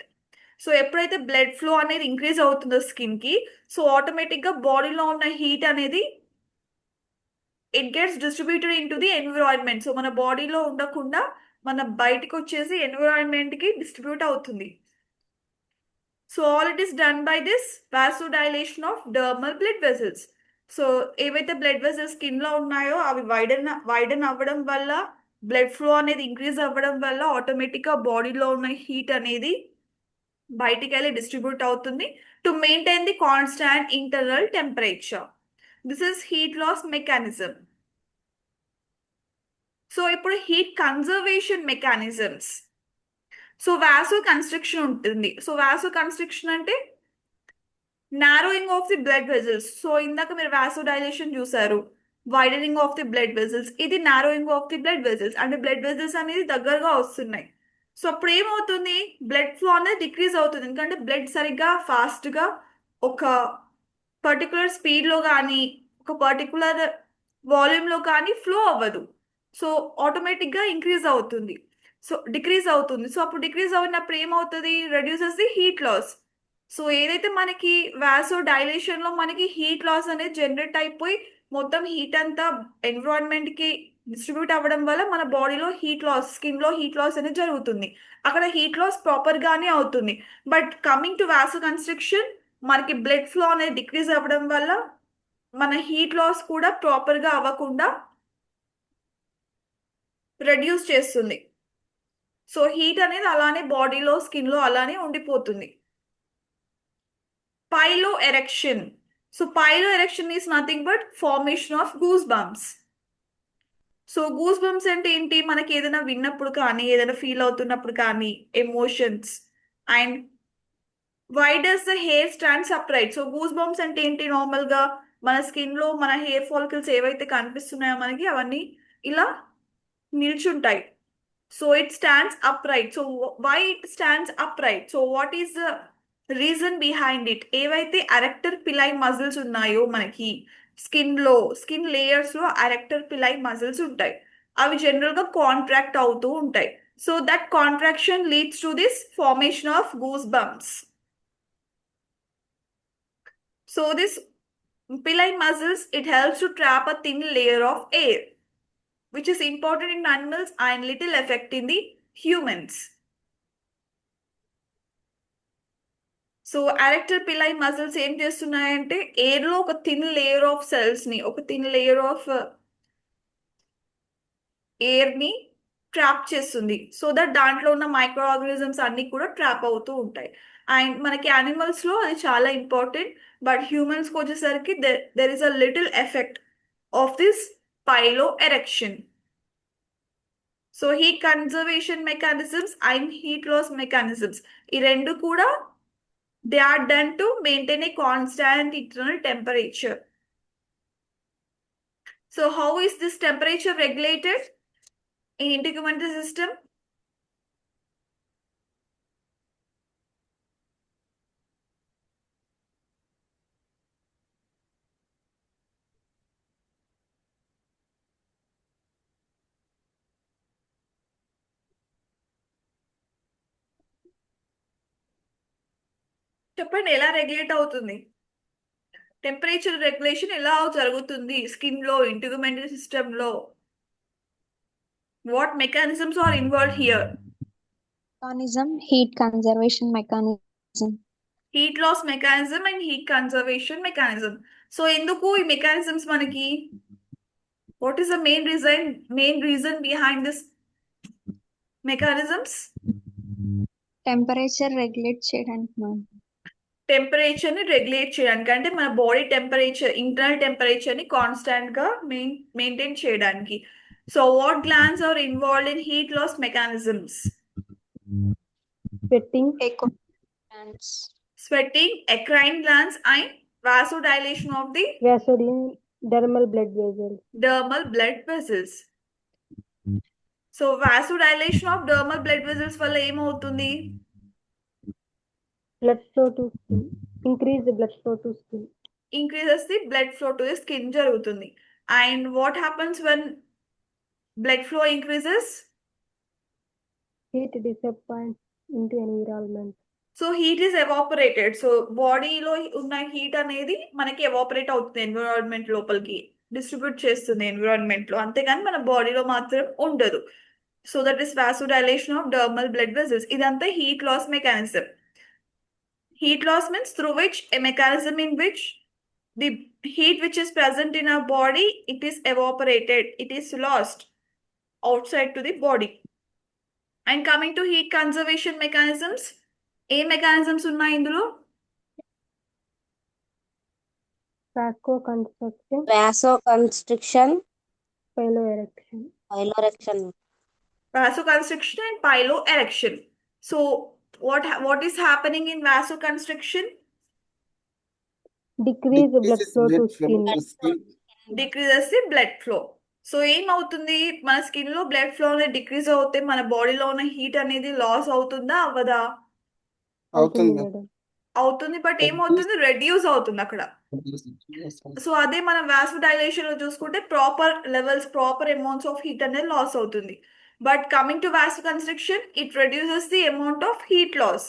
So ఎప్పుడైతే blood flow అనేది increase అవుతుందో skin కి, సో ఆటోమేటిక్ గా బాడీలో ఉన్న హీట్ అనేది it gets distributed in to the environment. So మన బాడీలో ఉండకుండా మన బయటకు వచ్చేసి ఎన్విరాన్మెంట్ కి డిస్ట్రిబ్యూట్ అవుతుంది. So all it is done by this vasodilation of dermal blood vessels. So ఏవైతే బ్లడ్ వెసల్స్ స్కిన్ లో ఉన్నాయో అవి వైడన్ అవ్వడం వల్ల, బ్లడ్ ఫ్లో అనేది ఇంక్రీజ్ అవ్వడం వల్ల ఆటోమేటిక్ గా బాడీలో ఉన్న హీట్ అనేది బయటికి వెళ్ళి డిస్ట్రిబ్యూట్ అవుతుంది to maintain the constant internal temperature. This is heat loss mechanism. So ఇప్పుడు heat conservation mechanisms. So vaso constriction ఉంటుంది. సో వాసో కన్స్ట్రిక్షన్ అంటే narrowing of the blood vessels. So ఇందాక మీరు వాసోడైలేషన్ చూసారు, widening of the blood vessels. ఇది narrowing of the blood vessels అంటే blood vessels అనేది దగ్గరగా వస్తున్నాయి. సో అప్పుడు ఏమవుతుంది, బ్లడ్ ఫ్లో అనేది డిక్రీజ్ అవుతుంది. ఎందుకంటే బ్లడ్ సరిగ్గా ఫాస్ట్ గా ఒక పర్టికులర్ స్పీడ్ లో కానీ ఒక పర్టికులర్ వాల్యూమ్ లో కానీ ఫ్లో అవ్వదు. సో ఆటోమేటిక్ గా ఇంక్రీజ్ అవుతుంది, సో డిక్రీజ్ అవుతుంది. సో అప్పుడు డిక్రీజ్ అవుతున్నప్పుడు ఏమవుతుంది, reduces the heat loss. So ఏదైతే మనకి వాసో డైలేషన్ లో మనకి హీట్ లాస్ అనేది జనరేట్ అయిపోయి మొత్తం హీట్ అంతా ఎన్విరాన్మెంట్ కి డిస్ట్రిబ్యూట్ అవ్వడం వల్ల మన బాడీలో హీట్ లాస్, స్కిన్ లో హీట్ లాస్ అనేది జరుగుతుంది. అక్కడ హీట్ లాస్ ప్రాపర్ గానే అవుతుంది. బట్ కమింగ్ టు వాసో కన్స్ట్రిక్షన్, మనకి బ్లడ్ ఫ్లో అనేది డిక్రీజ్ అవ్వడం వల్ల మన హీట్ లాస్ కూడా ప్రాపర్ గా అవ్వకుండా రెడ్యూస్ చేస్తుంది. సో హీట్ అనేది అలానే బాడీలో స్కిన్ లో అలానే ఉండిపోతుంది. Pilo erection. So pilo erection is nothing but formation of goose bumps. So goose bumps అంటే ఏంటి? మనకి ఏదైనా విన్నప్పుడు కానీ ఏదైనా ఫీల్ అవుతున్నప్పుడు కానీ emotions. And why does the hair stands upright? So goose bumps అంటే ఏంటి? నార్మల్ గా మన స్కిన్ లో మన హెయిర్ ఫాలికల్స్ ఏవైతే కనిపిస్తున్నాయో మనకి అవన్నీ ఇలా నిల్చుంటాయి. So it stands upright. So why it stands upright? So what is the reason behind it? ఏవైతే అరెక్టర్ పిలై మజిల్స్ ఉన్నాయో మనకి స్కిన్ లేయర్స్ లో అరెక్టర్ పిలై మజిల్స్ ఉంటాయి. అవి జనరల్ గా కాంట్రాక్ట్ అవుతూ ఉంటాయి. So that contraction leads to this formation of goose bumps. So this pilli muscles, it helps to trap a thin layer of air, which is important in animals and little effect in the humans. So arrector pili muscles ఏం చేస్తున్నాయంటే air లో ఒక thin layer of cells ని, ఒక thin layer of air ని trap చేస్తుంది. So that దాంట్లో ఉన్న మైక్రో ఆర్గానిజమ్స్ అన్ని కూడా ట్రాప్ అవుతూ ఉంటాయి. అండ్ మనకి యానిమల్స్ లో అది చాలా ఇంపార్టెంట్. బట్ హ్యూమన్స్ కి వచ్చేసరికి there is a little effect of this pilo erection. So heat conservation mechanisms and heat loss mechanisms, ఈ రెండు కూడా they are done to maintain a constant internal temperature. So how is this temperature regulated in integumentary system? చెప్పండి ఎలా regulate అవుతుంది? Temperature regulation ఎలా జరుగుతుంది skin లో, integumentary system లో? What mechanisms are involved here? Mechanism, heat conservation mechanism. Heat loss mechanism and heat conservation mechanism. So ఎందుకు ఈ mechanisms మనకి? What is the main reason behind this mechanisms? Temperature regulate చేయడానికి ma'am. Temperature ని regulate చేయడానికి, అంటే మన body temperature, internal temperature ని constant గా మెయింటైన్ చేయడానికి. So what glands are involved in heat loss mechanisms? Sweating, sweating, eccrine glands and vasodilation of the dermal blood vessels. dermal blood vessels. So vasodilation of dermal blood vessels వల్ల ఏమవుతుంది? Blood flow to skin. Increase the blood flow to skin. Increases the blood flow to the skin జరుగుతుంది. And what happens when blood flow increases? Heat dissipates into environment. So heat is evaporated. So బాడీలో ఉన్న heat అనేది మనకి evaporate అవుతుంది, environment లోపలికి distribute చేస్తుంది environment లో, అంతేగాని మన బాడీలో మాత్రం ఉండదు. So that is vasodilation of dermal blood vessels. ఇదంతా heat loss mechanism. Heat loss means through which a mechanism in which the heat which is present in our body, it is evaporated, it is lost outside to the body. And coming to heat conservation mechanisms, A mechanisms ఉన్నాయి ఇందులో? vasoconstriction, Piloerection. Vasoconstriction and piloerection. So what is happening in vasoconstriction? Decrease the blood flow to skin. Decreases the blood flow. So ఏమవుతుంది? మన skin లో blood flow అనేది decrease అవుతే మన బాడీలో ఉన్న హీట్ అనేది లాస్ అవుతుందా అవ్వదా? అవుతుంది. బట్ ఏమవుతుంది? రెడ్యూస్ అవుతుంది అక్కడ. సో అదే మనం వాసోడైలేషన్ లో చూసుకుంటే proper levels, proper amounts of heat అనేది లాస్ అవుతుంది. But coming to vasoconstriction, it reduces the amount of heat loss.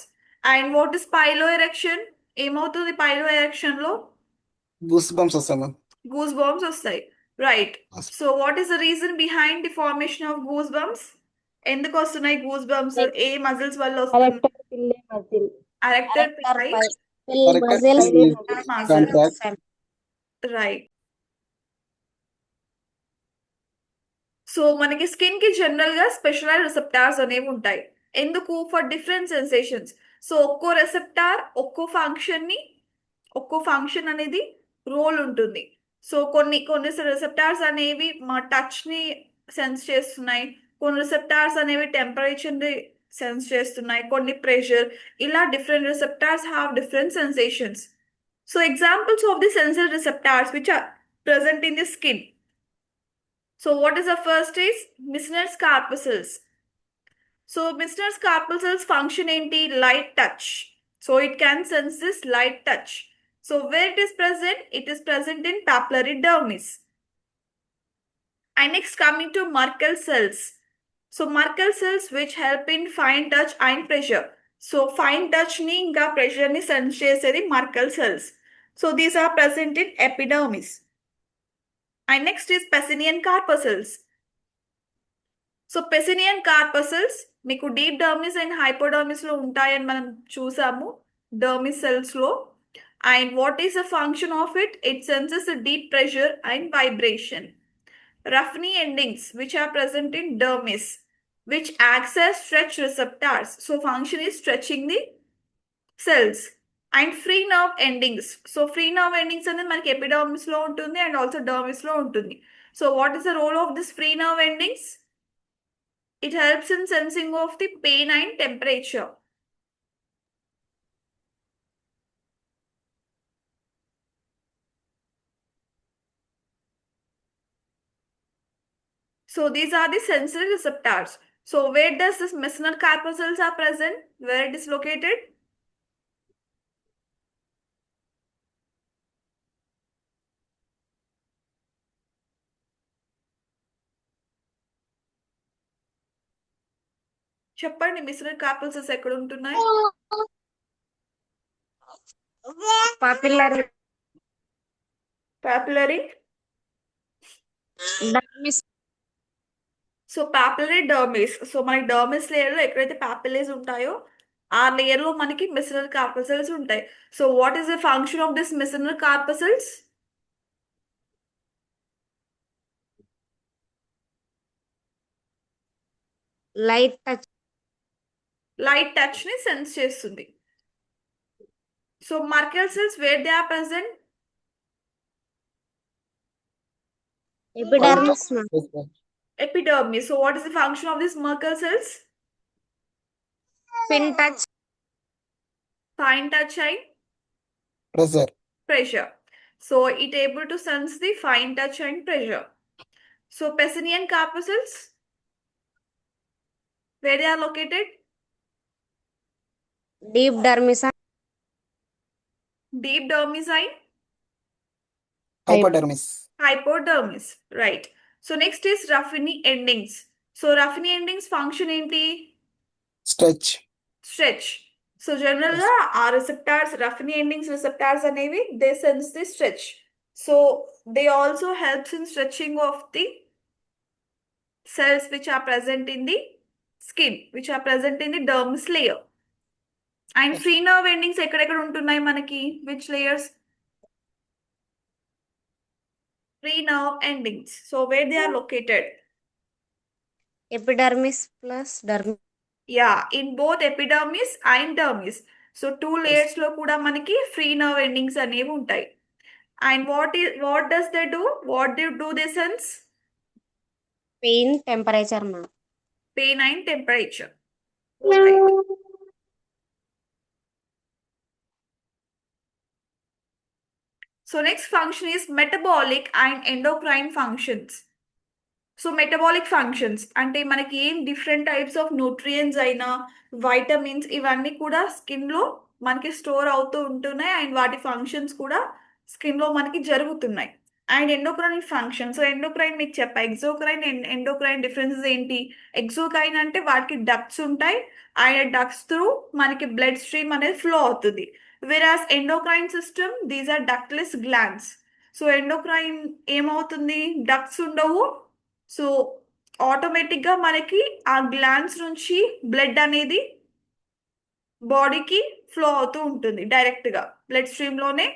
And what is piloerection? ఏమవుతుంది పైలోఎరెక్షన్ లో? గూస్ బంప్స్ వస్తాయి మ్యామ్. గూస్ బంప్స్ వస్తాయి, right. So what is the reason behind the formation of goose bumps? ఎందుకు వస్తున్నాయి goose bumps? ఏ muscles వల్ల వస్తుంది? Erector pili muscle. Arrector pili Contract. Right. So మనకి skin కి జనరల్ గా స్పెషలైజ్ రిసెప్టార్స్ అనేవి ఉంటాయి. ఎందుకు? For different sensations. సో ఒక్కో రెసెప్టార్ ఒక్కో ఫంక్షన్ అనేది రోల్ ఉంటుంది. సో కొన్ని రిసెప్టార్స్ అనేవి మా టచ్ ని సెన్స్ చేస్తున్నాయి, కొన్ని రిసెప్టార్స్ అనేవి టెంపరేచర్ సెన్స్ చేస్తున్నాయి, కొన్ని ప్రెషర్. ఇలా different receptors have different sensations. So examples of the sensory receptors which are present in the skin. So what is the first is Meissner's corpuscles. So Meissner's corpuscles function ఏంటి? Light touch. So it can sense this light touch. So where it is present? It is present in papillary dermis. And next coming to Merkel cells. So Merkel cells which help in fine touch and pressure. So fine touch ni inga pressure ni sense చేసేది Merkel cells. So these are present in epidermis. And next is Pacinian corpuscles. So Pacinian corpuscles మీకు deep dermis and hypodermis లో ఉంటాయని మనం చూసాము dermis cells లో. And what is the function of it? It senses deep pressure and vibration. Ruffini endings which are present in dermis which acts as stretch receptors. So function is stretching the cells. And free nerve endings. So free nerve endings అనేది మనకి epidermis లో ఉంటుంది and also dermis లో ఉంటుంది. So what is the role of this free nerve endings? It helps in sensing of the pain and temperature. So these are the sensory receptors. So where does this Meissner corpuscles are present? Where it is located? చెప్పండి మిశ్రర్ కార్పల్సెస్ ఎక్కడ ఉంటున్నాయి? Popular పాపులరీ. Dermis. So పాపులరీ dermis. So మనకి dermis layer లో ఎక్కడైతే పాపులేస్ ఉంటాయో ఆ layer లో మనకి మిశ్రర్ కార్పల్సెస్ ఉంటాయి. So what is the function of this Meissner corpuscles? Light touch. Light touch ని సెన్స్ చేస్తుంది. So Merkel cells where they are present? Epidermis. Epidermis. So what is the function of these Merkel cells? Fine touch. Fine touch and Pressure. pressure. So it able to sense the fine touch and pressure. So Pacinian corpuscles, where they are located? Deep dermis. Deep dermis and Hypodermis. hypodermis. Right. So next is Ruffini endings. So Ruffini endings function ఏంటి? Stretch. Stretch. So general గా ఆ receptors, Ruffini endings receptors అనేవి they sense the stretch. So they also helps in stretching of the cells which are present in the skin, which are present in the dermis layer. And Yes. free nerve endings ఎక్కడెక్కడ ఉంటున్నాయి మనకి? Which layers? Free nerve endings. So where they are located? Epidermis plus dermis. Yeah, in both epidermis and dermis. So two layers లో కూడా మనకి free nerve endings అనేవి ఉంటాయి. And what does they do? What do they sense? Pain temperature ma'am. Pain and temperature. Right. So next function is metabolic and endocrine functions. So metabolic functions అంటే మనకి ఏం different types of nutrients అయినా vitamins ఇవన్నీ కూడా skin లో మనకి store అవుతూ ఉంటున్నాయి అండ్ వాటి ఫంక్షన్స్ కూడా స్కిన్ లో మనకి జరుగుతున్నాయి. And endocrine function. So endocrine మీకు చెప్పా, ఎగ్జోక్రైన్ అండ్ ఎండోక్రైన్ డిఫరెన్సెస్ ఏంటి? ఎగ్జోక్రైన్ అంటే వాటికి డక్ట్స్ ఉంటాయి అండ్ డక్ట్స్ త్రూ మనకి బ్లడ్ స్ట్రీమ్ అనేది ఫ్లో అవుతుంది. Whereas endocrine system these are ductless glands. So endocrine ఏమవుతుంది? డక్ట్స్ ఉండవు. సో ఆటోమేటిక్ గా మనకి ఆ గ్లాండ్స్ నుంచి బ్లడ్ అనేది బాడీకి ఫ్లో అవుతూ ఉంటుంది డైరెక్ట్ గా బ్లడ్ స్ట్రీమ్ లోనే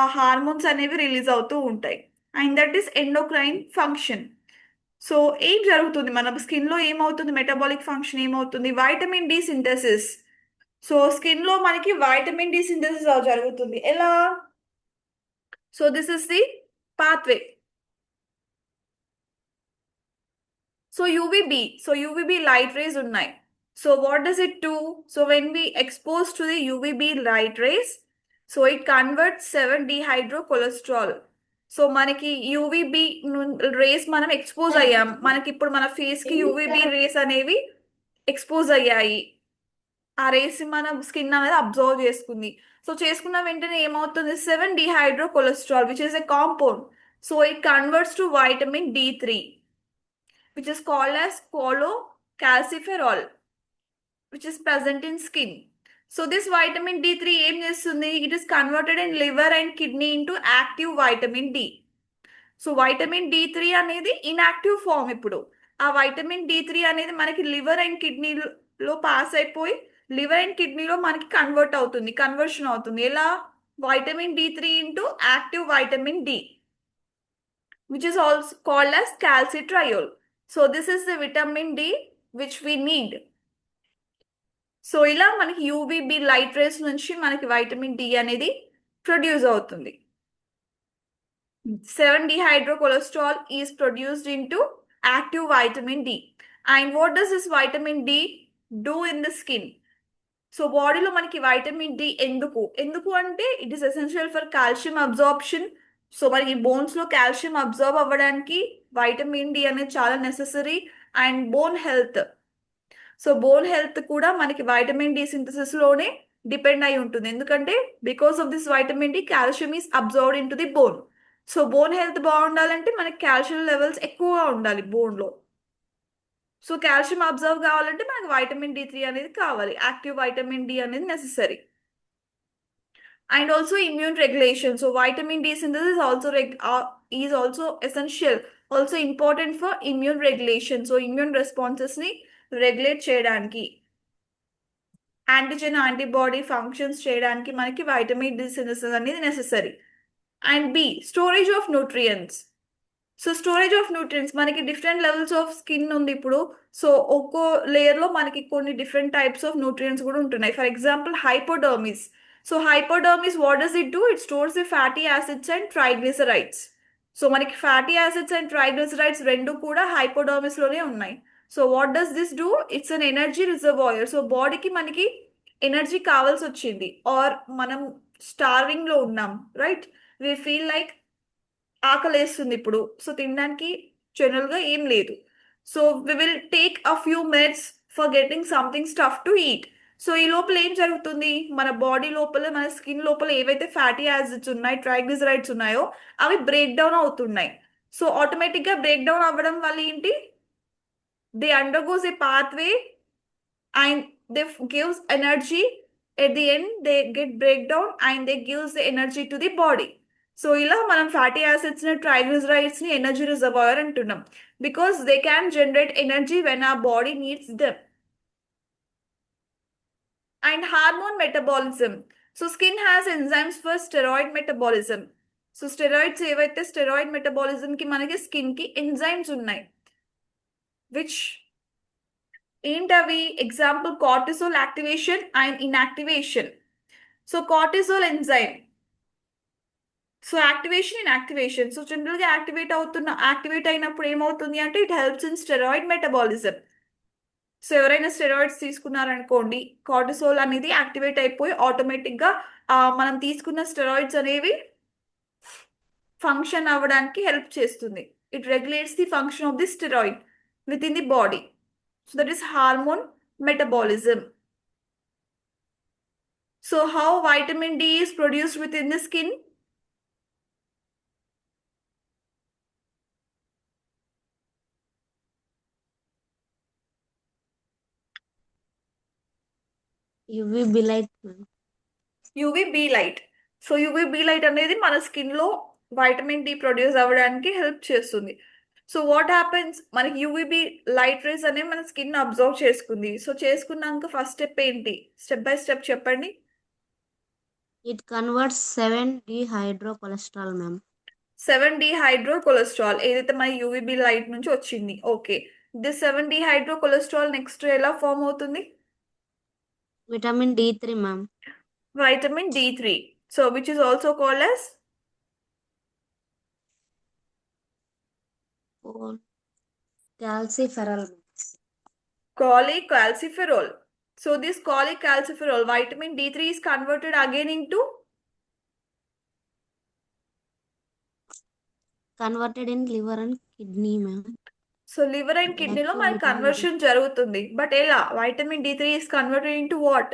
ఆ హార్మోన్స్ అనేవి రిలీజ్ అవుతూ ఉంటాయి. And that is endocrine function. So ఏం జరుగుతుంది మన స్కిన్ లో? ఏమవుతుంది? మెటబాలిక్ ఫంక్షన్ ఏమవుతుంది? Vitamin D synthesis. So skin లో మనకి వైటమిన్ డి సింథసిస్ జరుగుతుంది. ఎలా? So this is the pathway. So UVB, so UVB light rays unnai. So what does it do? So when we expose to the UVB light rays, so it converts 7-dehydrocholesterol. So మనకి UVB race మనం expose అయ్యాం, మనకి ఇప్పుడు మన face కి UVB rays అనేవి expose అయ్యాయి. ఆ రేస్ మన స్కిన్ అనేది అబ్జర్వ్ చేసుకుంది. సో చేసుకున్న వెంటనే ఏమవుతుంది, 7-dehydrocholesterol which is a compound. So it converts to vitamin D3 which is called as cholecalciferol, which is present in skin. So this vitamin D3 ఏం చేస్తుంది, it is converted in liver and kidney into active vitamin D. So vitamin D3 అనేది inactive form. ఇప్పుడు ఆ vitamin D3 అనేది మనకి liver and కిడ్నీలో pass అయిపోయి liver and కిడ్నీలో మనకి కన్వర్షన్ అవుతుంది. ఎలా, vitamin D3 into active vitamin D, which is also called as calcitriol. So this is the vitamin D which we need. So ఇలా మనకి యూవీబీ లైట్ రేస్ నుంచి మనకి వైటమిన్ డి అనేది ప్రొడ్యూస్ అవుతుంది. 7-dehydrocholesterol is produced into active vitamin D. And what does this vitamin D do in the skin? So బాడీలో మనకి vitamin D ఎందుకు అంటే it is essential for calcium absorption. So మనకి bones లో calcium absorb అవ్వడానికి vitamin D అనేది చాలా necessary. And bone health, so bone health కూడా మనకి వైటమిన్ డి సింథసిస్ లోనే డిపెండ్ అయి ఉంటుంది. ఎందుకంటే because of this vitamin D calcium is absorbed in to the bone. So bone health బాగుండాలంటే మనకి కాల్షియం లెవెల్స్ ఎక్కువగా ఉండాలి బోన్ లో. సో కాల్షియం అబ్జర్వ్ కావాలంటే మనకి వైటమిన్ D3 అనేది కావాలి, యాక్టివ్ వైటమిన్ డి అనేది necessary. And also immune regulation. So vitamin D synthesis is also essential, also important for immune regulation. So immune responses ni regulate cheyadaniki, antigen antibody functions cheyadaniki manaki vitamin D synthesis అనేది necessary. And B, storage of nutrients. So storage of nutrients, మనకి different levels of skin ఉంది ఇప్పుడు. So ఒక్కో layer లో మనకి కొన్ని different types of nutrients కూడా ఉంటున్నాయి. For example hypodermis. So hypodermis what does it do, it stores the fatty acids and triglycerides. So మనకి ఫ్యాటీ యాసిడ్స్ అండ్ ట్రైగ్లిసరైడ్స్ రెండు కూడా హైపోడర్మిస్ లోనే ఉన్నాయి. So what does this do, it's an energy reservoir. So బాడీకి మనకి energy కావాల్సి వచ్చింది, are మనం స్టార్వింగ్ లో ఉన్నాం, రైట్, వి ఫీల్ లైక్ ఆకలేస్తుంది ఇప్పుడు, సో తినడానికి జనరల్ గా ఏం లేదు. So we will take a few minutes for getting something stuff to eat. So ఈ లోపల ఏం జరుగుతుంది, మన బాడీ లోపల, మన స్కిన్ లోపల ఏవైతే ఫ్యాటీ యాసిడ్స్ ఉన్నాయి, ట్రైగ్లిసరైడ్స్ ఉన్నాయో అవి బ్రేక్ డౌన్ అవుతున్నాయి. సో ఆటోమేటిక్ గా బ్రేక్ డౌన్ అవ్వడం వల్ల ఏంటి, they undergoes A pathway and they gives energy. At the end they get break down and they gives the energy to the body. So ఇలా మనం fatty acids ని, triglycerides ని energy reservoir అంటున్నాం, because they can generate energy when our body needs them. And hormone metabolism. So skin has enzymes for steroid metabolism. So steroids ఏవైతే, steroid metabolism కి మనకి skin కి enzymes ఉన్నాయి, which ఏంటవి, example cortisol activation and inactivation. So cortisol enzyme, so activation, inactivation. So general గా activate అయినప్పుడు ఏమవుతుంది అంటే it helps in steroid metabolism. So ఎవరైనా స్టెరాయిడ్స్ తీసుకున్నారనుకోండి, కార్టిసోల్ అనేది యాక్టివేట్ అయిపోయి ఆటోమేటిక్ గా మనం తీసుకున్న స్టెరాయిడ్స్ అనేవి ఫంక్షన్ అవ్వడానికి హెల్ప్ చేస్తుంది. It regulates the function of the steroid with in the body. So that is hormone metabolism. So how vitamin D is produced with in the skin? UVB light, ma'am. UVB light. So UVB light అనేది మన skin లో vitamin D produce అవ్వడానికి help చేస్తుంది. So what happens, మనకి UVB light rays అనేవి మన skin absorb చేసుకుంది. So చేసుకున్నాక ఫస్ట్ స్టెప్ ఏంటి, స్టెప్ బై స్టెప్ చెప్పండి. It converts 7-dehydrocholesterol, ma'am. 7-dehydrocholesterol ఏదైతే మన యూవీబీ లైట్ నుంచి వచ్చింది. ఓకే, దిస్ 7-dehydrocholesterol నెక్స్ట్ ఎలా ఫామ్ అవుతుంది? Vitamin D3, ma'am. Vitamin D3. So which is also called as Calciferol. Cholecalciferol. So this cholecalciferol, vitamin D3 is converted again into Converted in liver and kidney, ma'am. So liver and కిడ్నీలో Active మనకి vitamin D. Conversion జరుగుతుంది. But ఎలా vitamin D3 is converted into what?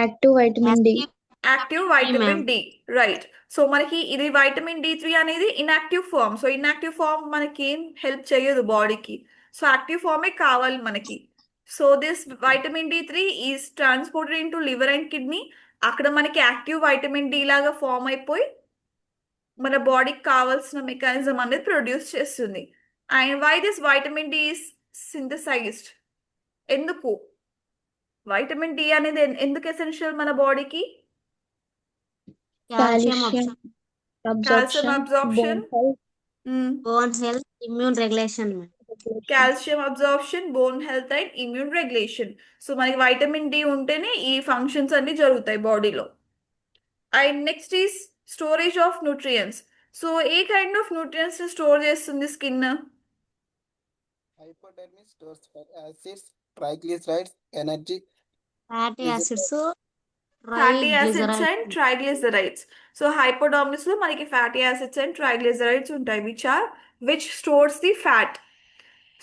Active vitamin D. Active vitamin D, right. So మనకి ఇది vitamin D3 అనేది inactive form. So inactive form మనకి ఏం help చేయదు బాడీకి. సో యాక్టివ్ ఫామే కావాలి మనకి. So this vitamin D3 is transported into liver and kidney. అక్కడ మనకి యాక్టివ్ వైటమిన్ డి లాగా ఫామ్ అయిపోయి మన బాడీకి కావాల్సిన మెకానిజం అనేది ప్రొడ్యూస్ చేస్తుంది. And why this vitamin D is synthesised? ఎందుకు వైటమిన్ డి అనేది ఎందుకు ఎసెన్షియల్ మన బాడీకి? Calcium Calcium Calcium absorption, absorption, bone health, immune regulation, ma'am. Calcium absorption, bone health and immune regulation. So మనకి వైటమిన్ డి ఉంటేనే ఈ functions అన్ని జరుగుతాయి బాడీలో. And next is storage of nutrients. So ఏ కైండ్ ఆఫ్ న్యూట్రియంట్స్ ని store చేస్తుంది skin? Hypodermis stores fat acids, triglycerides, energy, Fatty acids, fatty acids triglycerides. And triglycerides. So hypodermis లో మనకి ఫ్యాటీ యాసిడ్స్ అండ్ ట్రైగ్లిజరైడ్స్ ఉంటాయి which stores the fat.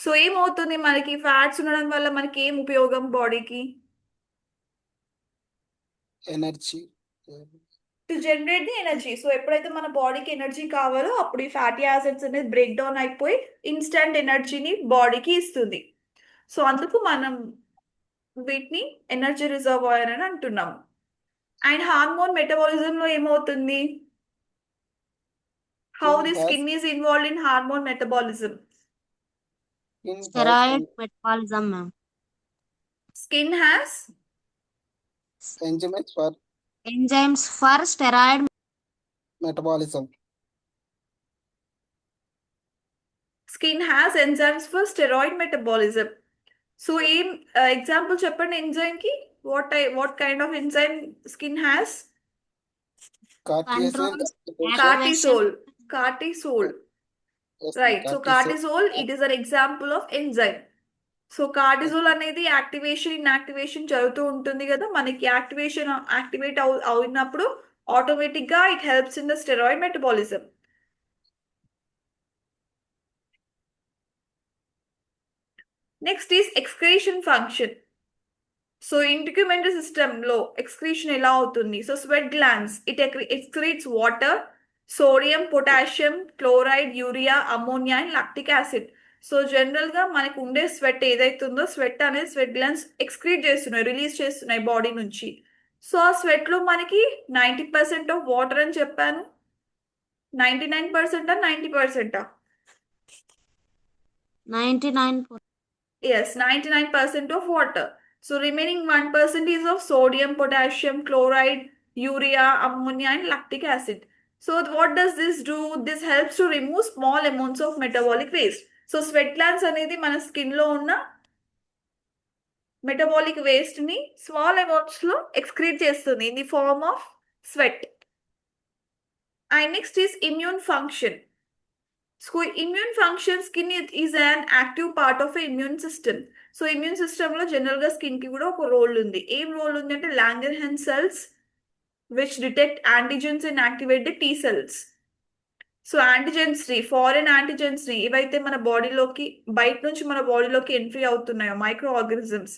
So ఏమవుతుంది మనకి fats ఉండడం వల్ల మనకి ఏం ఉపయోగం బాడీకి? energy, to generate the energy. So ఎప్పుడైతే మన బాడీకి ఎనర్జీ కావాలో అప్పుడు ఈ ఫ్యాటీ యాసిడ్స్ అనేది బ్రేక్ డౌన్ అయిపోయి ఇన్స్టంట్ ఎనర్జీని బాడీకి ఇస్తుంది. సో అందుకు మనం వీటిని ఎనర్జీ రిజర్వాయర్ అని అంటున్నాము. అండ్ హార్మోన్ మెటబాలిజం లో ఏమవుతుంది? How the skin is involved in hormone metabolism? skin has Steroid metabolism, ma'am. Skin has enzymes for Enzymes for steroid. metabolism. Skin has enzymes for steroid metabolism. So ఏం example చెప్పండి enzyme కి. What kind of enzyme skin has? Cortisol, cortisol. Cortisol, yes, right. So cortisol. Cortisol it is an example of enzyme. So cortisol అనేది activation inactivation జరుగుతూ ఉంటుంది కదా. మనకి activate అయినప్పుడు automatic గా it helps in the steroid metabolism. Next is excretion function. So integumentary system లో excretion ఎలా అవుతుంది? So sweat glands it excretes water, sodium, potassium, chloride, urea, ammonia and lactic acid. So general గా మనకు ఉండే sweat ఏదైతుందో sweat అనేది sweat glands excrete చేస్తున్నాయి, release చేస్తున్నాయి బాడీ నుంచి. సో ఆ స్వెట్ లో మనకి 90% ఆఫ్ వాటర్ అని చెప్పాను. 99% 90%? 99%. Yes, 99% of water. So remaining 1% is of sodium, potassium, chloride, urea, ammonia and lactic acid. So what does this do? This helps to remove small amounts of metabolic waste. So sweat glands అనేది మన skin లో ఉన్న metabolic waste ని small amounts లో excrete చేస్తుంది in the form of sweat. And next is immune function. So immune function, skin is an active part of a immune system. So immune system లో general గా skin కి కూడా ఒక role ఉంది. ఏం role ఉంది అంటే Langerhans cells which detect antigens and activate the T cells. So antigens ని, ఫారెన్ యాంటీజెన్స్ ని ఏవైతే మన బాడీలోకి బయట నుంచి మన బాడీలోకి ఎంట్రీ అవుతున్నాయో micro organisms.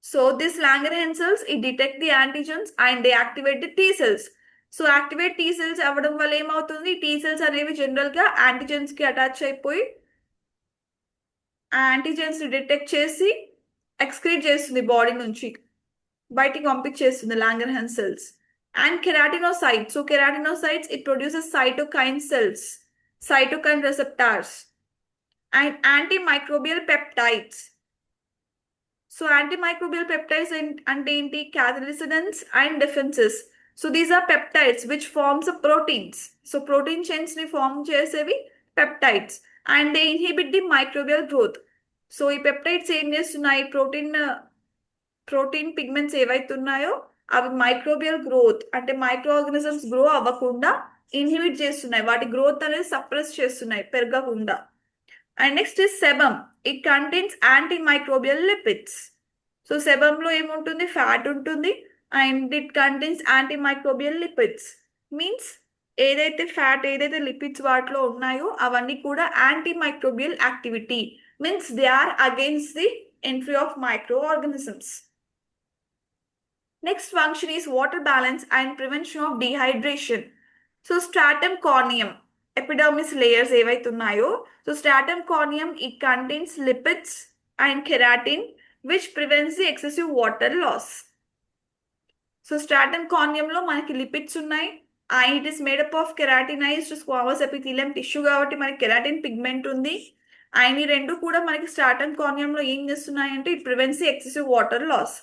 So this Langerhans cells it detect the antigens and they activate the T cells. So activate T cells అవ్వడం వల్ల ఏమవుతుంది? టీ సెల్స్ అనేవి జనరల్ గా యాంటీజెన్స్ కి అటాచ్ అయిపోయి యాంటీజెన్స్ ని డిటెక్ట్ చేసి ఎక్స్క్రీట్ చేస్తుంది బాడీ నుంచి, బయటికి పంపించేస్తుంది Langerhans cells. And keratinocytes. So keratinocytes it produces cytokine cells, cytokine receptors and antimicrobial peptides. So antimicrobial peptides అంటే ఏంటి? Cathelicidins and defensins. So these are peptides which forms proteins. So protein chains ని form చేసేవి peptides and they inhibit the microbial growth. So ఈ peptides ఏం చేస్తున్నాయి? Protein pigments ఏవైతే ఉన్నాయో అవి మైక్రోబియల్ గ్రోత్ అంటే మైక్రో ఆర్గానిజమ్స్ గ్రో అవ్వకుండా ఇన్హిబిట్ చేస్తున్నాయి, వాటి గ్రోత్ అనేది సప్రెస్ చేస్తున్నాయి పెరగకుండా. And next is sebum, it contains antimicrobial lipids. So సెబమ్లో ఏముంటుంది, ఫ్యాట్ ఉంటుంది and it contains antimicrobial lipids. Means ఏదైతే ఫ్యాట్, ఏదైతే లిపిడ్స్ వాటిలో ఉన్నాయో అవన్నీ కూడా antimicrobial activity, means they are against the entry of micro organisms. Next function is water balance and prevention of dehydration. So stratum corneum, epidermis layers ఏవైతే ఉన్నాయో, so stratum corneum it contains lipids and keratin which prevents the excessive water loss. So stratum corneum లో మనకి lipids ఉన్నాయి and it is made up of keratinized squamous epithelium tissue కాబట్టి మనకి keratin pigment ఉంది. And ఈ రెండు కూడా మనకి స్ట్రాటమ్ కార్నియం లో ఏం చేస్తున్నాయి అంటే it prevents the excessive water loss.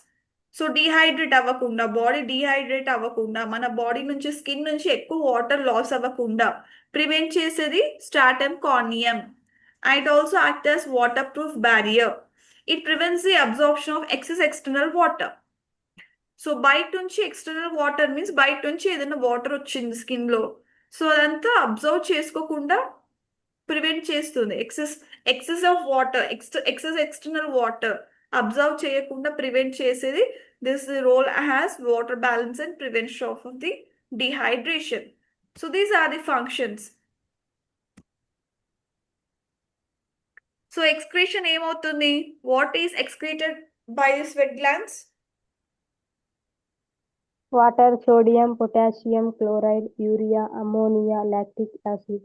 So dehydrate అవ్వకుండా, బాడీ డీహైడ్రేట్ అవ్వకుండా, మన బాడీ నుంచి స్కిన్ నుంచి ఎక్కువ వాటర్ లాస్ అవ్వకుండా ప్రివెంట్ చేసేది stratum corneum. And it also act as waterproof barrier. It prevents the absorption of excess external water. So బయట నుంచి ఎక్స్టర్నల్ వాటర్ మీన్స్ బయట నుంచి ఏదైనా వాటర్ వచ్చింది స్కిన్ లో, సో అదంతా అబ్జర్వ్ చేసుకోకుండా ప్రివెంట్ చేస్తుంది. Excess of water, excess external water absorb చేయకుండా ప్రివెంట్ చేసేది. This role has water balance and prevention of the dehydration. So these are the functions. So excretion ఏమవుతుంది, what is excreted by the sweat glands? Water, sodium, potassium, chloride, urea, ammonia, lactic acid.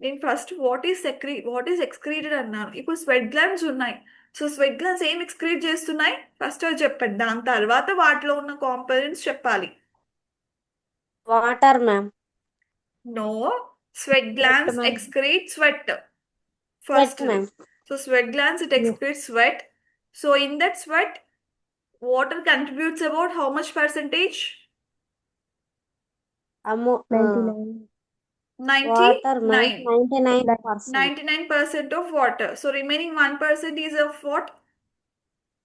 నేను first what is excreted అన్నాను. ఇప్పుడు sweat glands ఉన్నాయి. So sweat glands ఏం excrete చేస్తున్నాయి first అది చెప్పండి, దాని తర్వాత వాటిలో ఉన్న కాంపోనెంట్స్ చెప్పాలి. Water ma'am. No, sweat glands ma'am. Excrete sweat Sweat first. ma'am. So sweat glands it excrete sweat. So in that sweat water contributes about how much percentage? Ammo 99. 99. water ma'am. 99%. 99% of water. So remaining 1% is of what?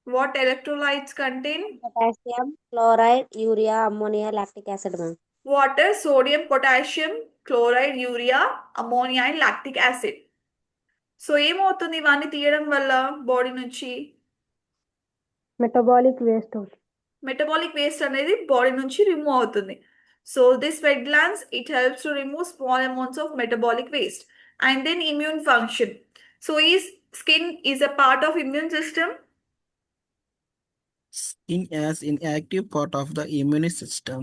What electrolytes contain? Potassium, chloride, urea, ammonia, lactic acid ma'am. Water, sodium, potassium, chloride, urea, ammonia and lactic acid. So ఏమవుతుంది ఇవన్నీ తీయడం వల్ల body నుంచి? Metabolic waste out. Metabolic waste అనేది body నుంచి remove అవుతుంది. So this sweat glands it helps to remove small amounts of metabolic waste. And then immune function. So ఈ skin is a part of immune system. Skin as an active part of the immune system.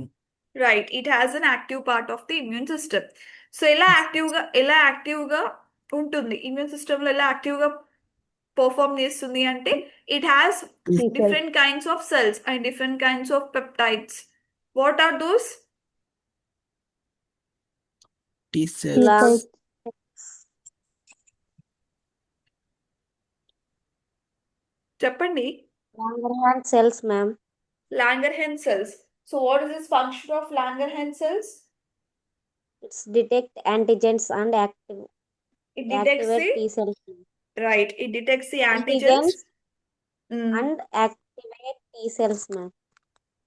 Right, it has an active part of the immune system. So ఎలా యాక్టివ్గా ఉంటుంది immune సిస్టంలో, ఎలా యాక్టివ్గా perform చేస్తుంది అంటే it has different kinds of cells and different kinds of peptides. What are those? T cells. Lung- చెప్పండి. Langerhans cells ma'am. Langerhans cells. So what is this function of Langerhans cells? It's detect antigens and It detects activate the T cells. right. It detects the antigens. And activate T cells ma'am.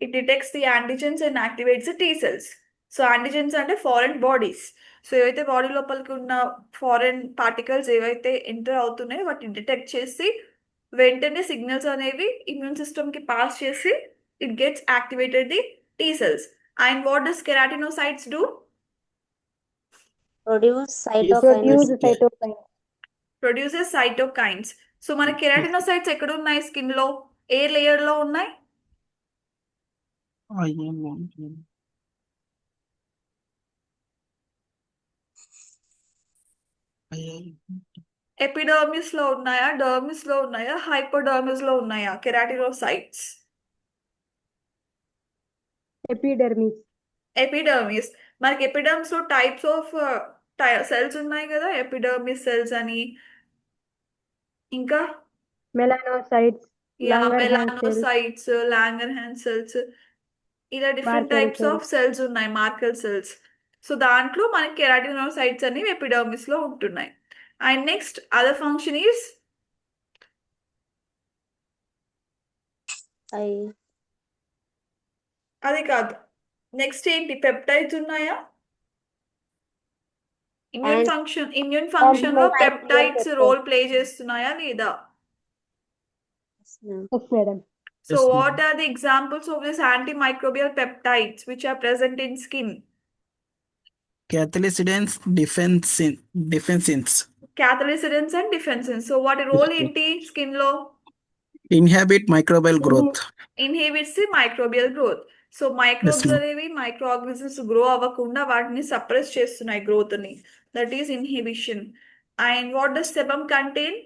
It detects the antigens and activates the T cells. So antigens అంటే foreign bodies. So ఏవైతే body లోపలికి ఉన్న foreign particles ఏవైతే enter అవుతున్నాయో వాటిని detect చేసి వెంటనే signals అనేవి ఇమ్యూన్ సిస్టమ్ కి పాస్ చేసి it gets activated the T cells. And what does keratinocytes do? Produce Produce cytokines. cytokines. Produces cytokines. So మన కెరాటినోసైట్స్ ఎక్కడ ఉన్నాయి స్కిన్ లో, ఏ లేయర్ లో ఉన్నాయి? I am on. ఎపిడర్మిస్ లో ఉన్నాయా, డర్మిస్ లో ఉన్నాయా, హైపోడర్మిస్ లో ఉన్నాయా కెరాటినోసైట్స్? Epidermis. ఎపిడర్మిస్. మనకి ఎపిడర్మిస్ లో టైప్స్ ఆఫ్ సెల్స్ ఉన్నాయి కదా, ఎపిడర్మిస్ సెల్స్ అని, ఇంకా Melanocytes. Langerhans cells. Melanocytes, Langerhans cells, ఇలా different Markle types cells. Of cells ఉన్నాయి, మార్కల్ సెల్స్. సో దాంట్లో మనకి కెరాటినోసైట్స్ అనేవి ఎపిడర్మిస్ లో ఉంటున్నాయి. And next other function is అది కాదు, నెక్స్ట్ ఏంటి, పెప్టైడ్స్ ఉన్నాయా? ఇమ్యూన్ ఫంక్షన్ లో Antimicrobial peptides peptides. Role play చేస్తున్నాయా లేదా? Yes, madam. So Yes, what ma'am. are the examples of this antimicrobial peptides which are present in skin? Cathelicidins, defensins Cathelicidins and defensins. So వాటి role ఏంటి skin లో? inhibit microbial growth. Inhibits the microbial growth. So microbes ma'am. అనేవి micro organisms grow అవ్వకుండా వాటిని suppress చేస్తున్నాయి growth ని. That is inhibition. And what does sebum contain?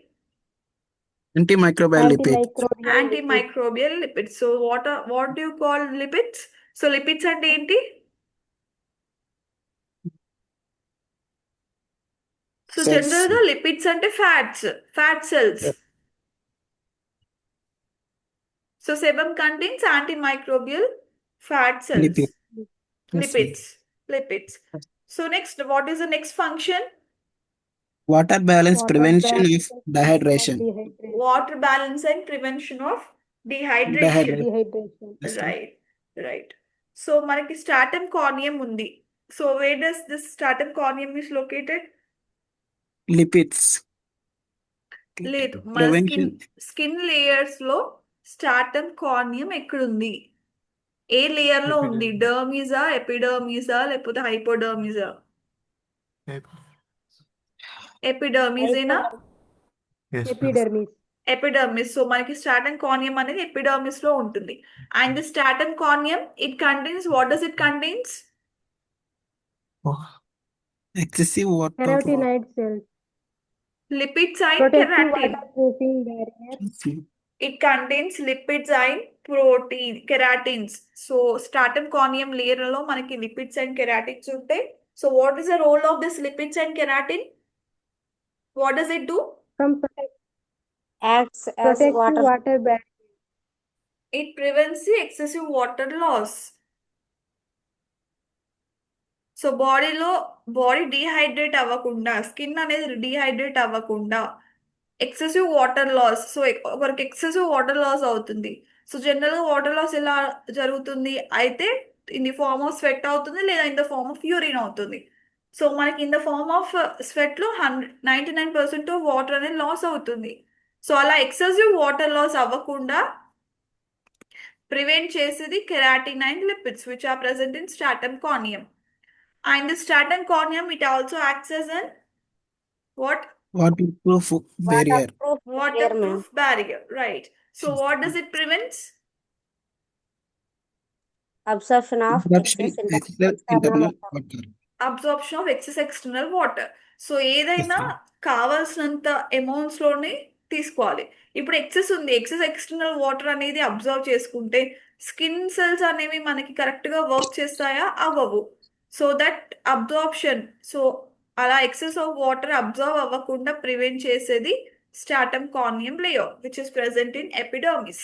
Antimicrobial lipids. Antimicrobial lipids. Antimicrobial lipids. So what do you call lipids? So lipids అంటే ఏంటి? So Cells. General గా lipids అంటే fat cells. So sebum contains antimicrobial fat cells. Lipid. Lipids. So next, what is the next function? Water balance, Water prevention balance of dehydration. Water balance and prevention of dehydration. Dehydration. Yes, ma'am. Right. So మనకి stratum corneum ఉంది. So where does this stratum corneum is located? Lipids. లేదు, మన Prevention. Skin layers లో stratum corneum ఎక్కడుంది? ఏ layer లో ఉంది? డర్మిజా, ఎపిడర్మిజా, లేకపోతే హైపోడర్మిజా? ఎపిడర్మిజేనా? Epidermis. Epidermis. So మనకి స్ట్రాటమ్ కార్నియం అనేది ఎపిడర్మిస్ లో ఉంటుంది. And the stratum corneum it contains, what does it contains? Excessive water. Carotenoid cells. Lipids and Protective keratin. waterproofing barrier. It contains lipids and protein, keratins. So stratum corneum layer లో మనకి lipids and keratins ఉంటాయి. So what is the role of this lipids and keratin? What does it do? From Acts as protective water. water barrier. It prevents the excessive water loss. So body dehydrate అవ్వకుండా, skin అనేది dehydrate అవ్వకుండా, excessive water loss. So ఒకరికి excessive water loss అవుతుంది. So general గా water loss ఎలా జరుగుతుంది? అయితే in the form of sweat అవుతుంది, లేదా in the form of urine అవుతుంది. సో మనకి in the form of sweat లో 99% ఆఫ్ వాటర్ అనేది లాస్ అవుతుంది. సో అలా ఎక్సెసివ్ వాటర్ లాస్ అవ్వకుండా ప్రివెంట్ చేసేది keratin and lipids which are present in stratum corneum. And the stratum corneum, it also acts as an what? Waterproof barrier. Waterproof barrier. Right. So what does it prevent? Absorption of Absorption excess excess internal internal water. water. Absorption of excess external water. So ఏదైనా Yes, ma'am. కావాల్సినంత amounts లోనే తీసుకోవాలి. ఇప్పుడు excess ఉంది, excess external water అనేది absorb చేసుకుంటే skin cells అనేవి మనకి కరెక్ట్ గా వర్క్ చేస్తాయా? అవ్వవు. సో దట్ అబ్జార్ప్షన్, సో అలా ఎక్సెస్ ఆఫ్ వాటర్ అబ్జర్వ్ అవ్వకుండా ప్రివెంట్ చేసేది stratum corneum layer which is present in epidermis.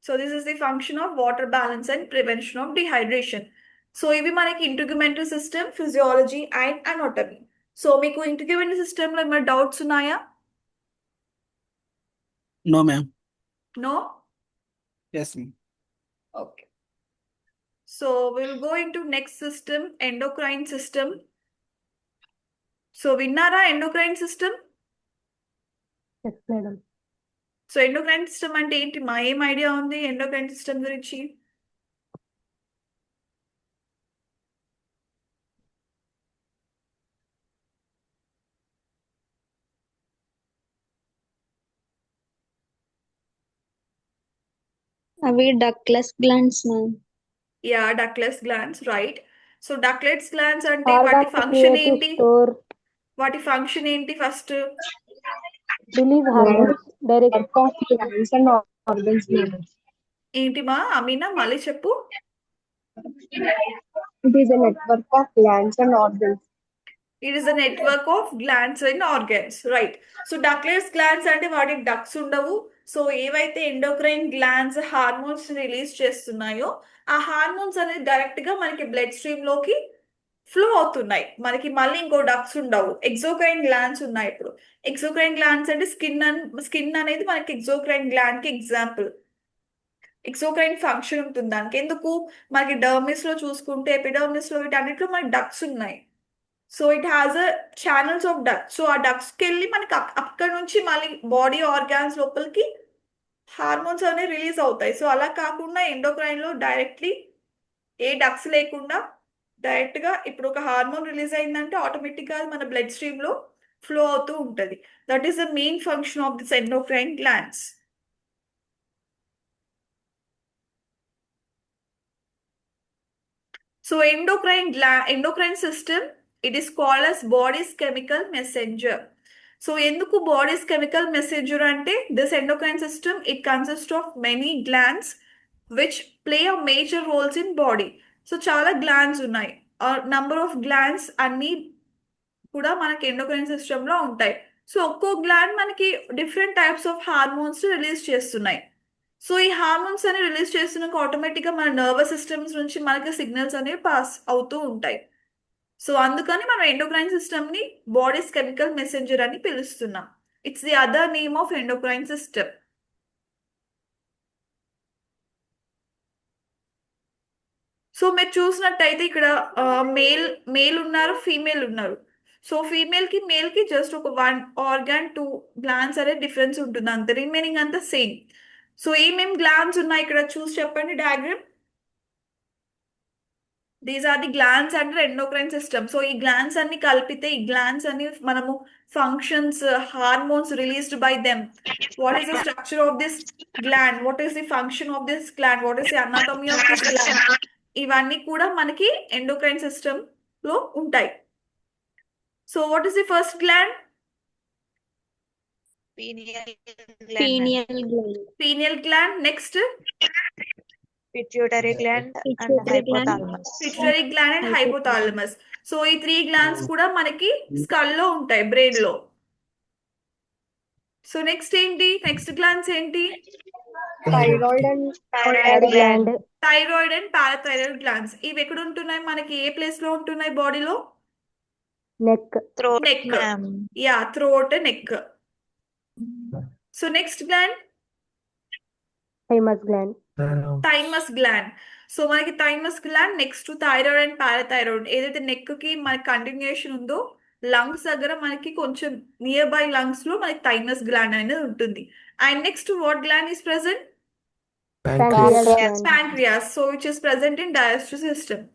So this is the function of water balance and prevention of dehydration. So ఇవి మనకి integumentary system, physiology and anatomy. So మీకు integumentary system లో ఏమైనా doubts ఉన్నాయా? No, ma'am. No? Yes, ma'am. Okay. So we'll go into next system, endocrine system. So విన్నారా endocrine system? Yes, madam. So endocrine system అంటే ఏంటి? మా ఏం idea ఉంది ఎండోక్రైన్ సిస్టమ్ గురించి? అవి ductless glands ma'am. Yeah, ductless glands, right. So ductless glands అంటే వాటి Organ ఫంక్షన్ creative ఏంటి? store. వాటి ఫంక్షన్ ఏంటి ఫస్ట్? Release hormones. Direct. ఏంటి మా అమీనా, మళ్ళీ చెప్పు. It is a network of glands and organs. It is the network of glands and organs, right. So ductless glands అంటే వాటికి డక్స్ ఉండవు. సో ఏవైతే ఎండోక్రైన్ గ్లాండ్స్ హార్మోన్స్ రిలీజ్ చేస్తున్నాయో ఆ హార్మోన్స్ అనేది డైరెక్ట్ గా మనకి బ్లడ్ స్ట్రీమ్ లోకి ఫ్లో అవుతున్నాయి. మనకి మళ్ళీ ఇంకో డక్స్ ఉండవు. ఎక్సోక్రైన్ గ్లాండ్స్ ఉన్నాయి. ఇప్పుడు ఎక్సోక్రైన్ గ్లాండ్స్ అంటే స్కిన్ అనేది మనకి ఎక్సోక్రైన్ గ్లాండ్ కి ఎగ్జాంపుల్. ఎక్సోక్రైన్ ఫంక్షన్ ఉంటుంది దానికి. ఎందుకు? మనకి డర్మిస్ లో చూసుకుంటే, ఎపిడర్మిస్ లో వీటన్నిటిలో మనకి డక్స్ ఉన్నాయి. So it has a channels of duct. So ఆ డక్ట్స్కి వెళ్ళి మనకి అక్కడ నుంచి మళ్ళీ బాడీ ఆర్గాన్స్ లోపలికి హార్మోన్స్ అనేవి రిలీజ్ అవుతాయి. సో అలా కాకుండా ఎండోక్రైన్ లో డైరెక్ట్లీ ఏ డక్ట్స్ లేకుండా డైరెక్ట్ గా ఇప్పుడు ఒక హార్మోన్ రిలీజ్ అయిందంటే ఆటోమేటిక్ గా మన బ్లడ్ స్ట్రీమ్ లో ఫ్లో అవుతూ ఉంటది. That is the main function of this endocrine glands. So endocrine system, it is called as body's chemical messenger. So ఎందుకు body's chemical messenger అంటే this endocrine system, it consists of many glands which play a major roles in body. So చాలా glands ఉన్నాయి. Number of glands అన్ని కూడా మనకి endocrine system లో ఉంటాయి. So ఒక్కో గ్లాండ్ మనకి different types of hormones release చేస్తున్నాయి. సో ఈ హార్మోన్స్ అనేవి రిలీజ్ చేస్తున్నాక ఆటోమేటిక్గా మన నర్వస్ సిస్టమ్స్ నుంచి మనకి సిగ్నల్స్ అనేవి పాస్ అవుతూ ఉంటాయి. సో అందుకని మనం ఎండోక్రైన్ సిస్టమ్ ని బాడీస్ కెమికల్ మెసెంజర్ అని పిలుస్తున్నాం. It's the other name of endocrine system. So మీరు చూసినట్టయితే ఇక్కడ మేల్ ఉన్నారు, ఫీమేల్ ఉన్నారు. సో ఫీమేల్ కి మేల్ కి జస్ట్ ఒక 1 ఆర్గాన్ 2 గ్లాండ్స్ అనే డిఫరెన్స్ ఉంటుంది అంతే. రిమైనింగ్ అంతా సేమ్. సో ఏమేం గ్లాండ్స్ ఉన్నాయి ఇక్కడ చూసి చెప్పండి diagram. These are the glands under endocrine system. So ఈ గ్లాండ్స్ అన్ని కలిపితే ఈ గ్లాండ్స్ అన్ని మనము functions, hormones released by them. What is the structure of this gland, what is the function of this gland, what is the anatomy of this gland, ఇవన్నీ కూడా మనకి endocrine system లో ఉంటాయి. So what is the first gland? Pineal gland. Next pituitary gland and hypothalamus. Pituitary gland and hypothalamus. So ఈ 3 glands కూడా మనకి skull లో ఉంటాయి, బ్రెయిన్ లో. సో నెక్స్ట్ ఏంటి? నెక్స్ట్ గ్లాండ్స్ ఏంటి? Thyroid gland, thyroid and parathyroid glands. ఇవి ఎక్కడ ఉంటున్నాయి మనకి? ఏ ప్లేస్ లో ఉంటున్నాయి బాడీలో? Neck, neck. Yeah, throat, neck. So next gland thymus gland. Thymus gland. So మనకి thymus gland next thyroid and parathyroid. ఏదైతే నెక్ కి మనకి కంటిన్యూషన్ ఉందో లంగ్స్ దగ్గర మనకి కొంచెం నియర్ బై లంగ్స్ లో మనకి థైమస్ గ్లాండ్ అనేది ఉంటుంది. And next what gland is present? Pancreas. So which is present in digestive system.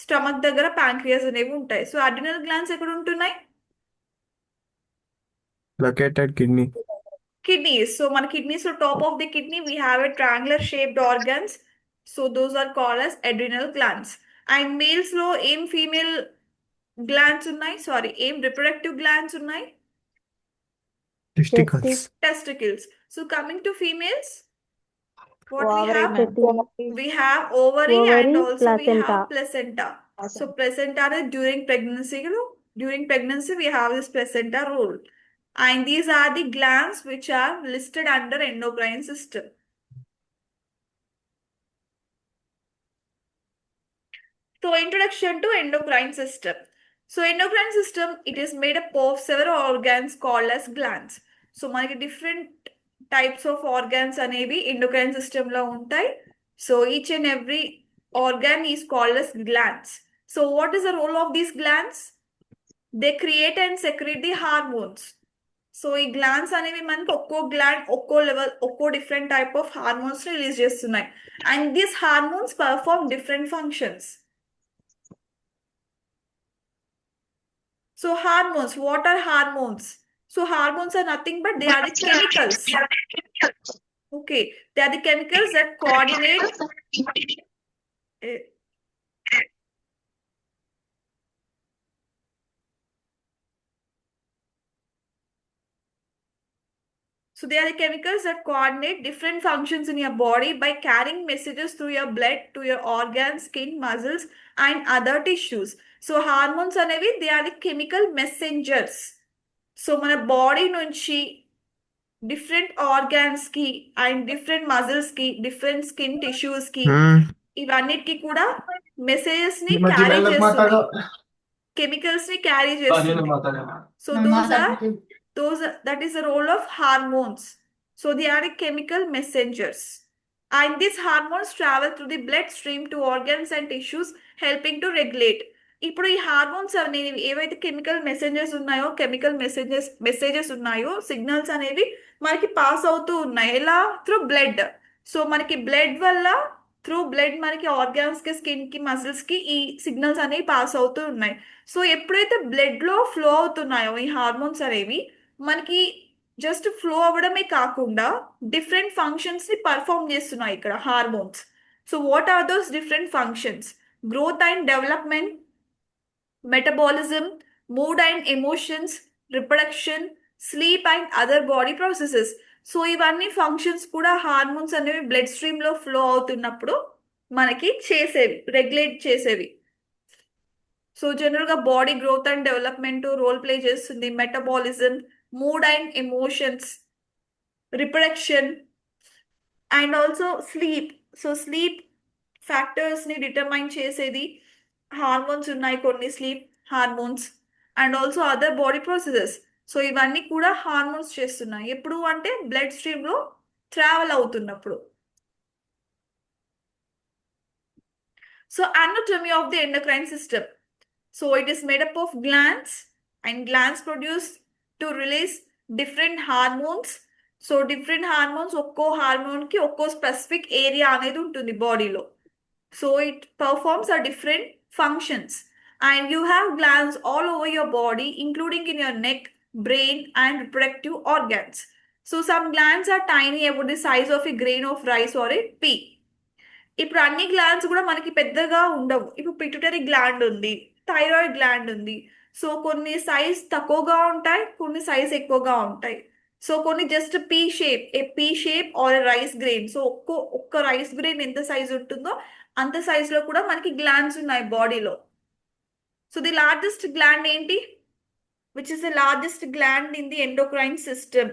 Stomach దగ్గర ప్యాంక్రియాస్ అనేవి ఉంటాయి. సో అడ్రినల్ గ్లాండ్స్ ఎక్కడ ఉంటున్నాయి? Located kidney. Kidneys. So మన kidneys లో top of the kidney we have a triangular shaped organs. So those are called as adrenal glands. And males లో ఏం female glands ఉన్నాయి? Sorry, ఏం reproductive glands ఉన్నాయి? Testicles. Testicles. So coming to females, what Ovary, we have? We have ovary and also we placenta. have placenta. So placenta is during pregnancy, during pregnancy we have this placenta role. And these are the glands which are listed under endocrine system. So introduction to endocrine system. So endocrine system, it is made up of several organs called as glands. So మనకి different types of organs అనేవి endocrine system లో ఉంటాయి. So each and every organ is called as glands. So what is the role of these glands? They create and secrete the hormones. So ఈ glands అనేవి మనకి ఒక్కో gland ఒక్కో level, ఒక్కో different type of hormones release చేస్తున్నాయి. And these hormones perform different functions. So hormones, what are hormones? So hormones are nothing but they are the chemicals. Okay, they are the chemicals that coordinate. So they are the chemicals that coordinate different functions in your body by carrying messages through your blood to your organs, skin, muscles and other tissues. So hormones అనేవి they are the chemical messengers. So మన body నుంచి different organs కి and different muscles కి, different skin tissues కి, ఇవన్నిటికి కూడా messages ని carry చేస్తుంది, కెమికల్స్ ని క్యారీ చేస్తుంది. So that is the role of hormones. So they are the chemical messengers. And these hormones travel through the bloodstream to organs and tissues, helping to regulate. ఇప్పుడు ఈ hormones అనేవి ఏవైతే chemical messages ఉన్నాయో signals అనేవి మనకి pass అవుతూ ఉన్నాయి. ఎలా? Through blood. సో మనకి బ్లడ్ వల్ల త్రూ బ్లడ్ మనకి ఆర్గాన్స్ కి, స్కిన్ కి, మసిల్స్ కి ఈ సిగ్నల్స్ అనేవి పాస్ అవుతూ ఉన్నాయి. సో ఎప్పుడైతే బ్లడ్ లో ఫ్లో అవుతున్నాయో ఈ హార్మోన్స్ అనేవి మనకి జస్ట్ ఫ్లో అవ్వడమే కాకుండా డిఫరెంట్ ఫంక్షన్స్ ని పర్ఫామ్ చేస్తున్నాయి ఇక్కడ hormones. So what are those different functions? Growth and development, metabolism, mood and emotions, reproduction, sleep and other body processes. So ఇవన్నీ ఫంక్షన్స్ కూడా హార్మోన్స్ అనేవి బ్లడ్ స్ట్రీమ్ లో ఫ్లో అవుతున్నప్పుడు మనకి రెగ్యులేట్ చేసేవి. సో జనరల్ గా body growth and development role play చేస్తుంది, metabolism, mood and emotions, reproduction and also sleep. So sleep factors ని డిటర్మైన్ చేసేది హార్మోన్స్ ఉన్నాయి, కొన్ని sleep hormones and also other body processes. So ఇవన్నీ కూడా హార్మోన్స్ చేస్తున్నాయి. ఎప్పుడు అంటే బ్లడ్ స్ట్రీమ్ లో ట్రావెల్ అవుతున్నప్పుడు. So anatomy of the endocrine system. So it is made up of glands and glands produce to release different hormones. So different hormones ఒక్కో hormone కి ఒక్కో స్పెసిఫిక్ ఏరియా అనేది ఉంటుంది బాడీలో. So it performs a different functions and you have glands all over your body including in your neck, brain and reproductive organs. So some glands are tiny, about the size of a grain of rice or a pea. ఇప్పుడు అన్ని glands కూడా మనకి పెద్దగా ఉండవు. ఇప్పుడు pituitary gland ఉంది, thyroid gland ఉంది. So కొన్ని సైజ్ తక్కువగా ఉంటాయి, కొన్ని సైజ్ ఎక్కువగా ఉంటాయి. సో కొన్ని just pea shape or rice grain. So ఒక్క రైస్ గ్రెయిన్ ఎంత సైజ్ ఉంటుందో అంత సైజ్ లో కూడా మనకి గ్లాండ్స్ ఉన్నాయి బాడీలో. సో ది లార్జెస్ట్ గ్లాండ్ ఏంటి? Which is the largest gland in the endocrine system?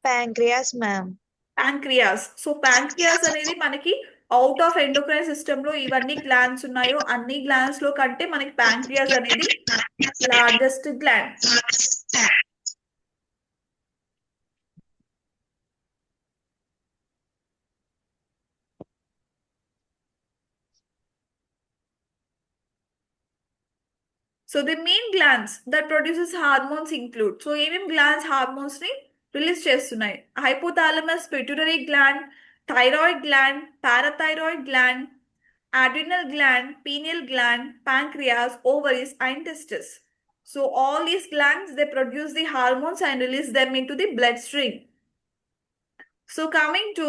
Pancreas, ma'am. Pancreas. So pancreas అనేది మనకి అవుట్ ఆఫ్ ఎండోక్రైన్ సిస్టమ్ లో ఇవన్నీ గ్లాండ్స్ ఉన్నాయో అన్ని గ్లాండ్స్ లో కంటే మనకి ప్యాంక్రియాస్ అనేది largest gland. So the main glands that produces hormones include. So ఏమేమి గ్లాండ్స్ హార్మోన్స్ ని రిలీజ్ చేస్తున్నాయి? Hypothalamus pituitary gland, thyroid gland, parathyroid gland, adrenal gland, pineal gland, pancreas, ovaries, and testes. So all these glands, they produce the hormones and release them into the bloodstream. So coming to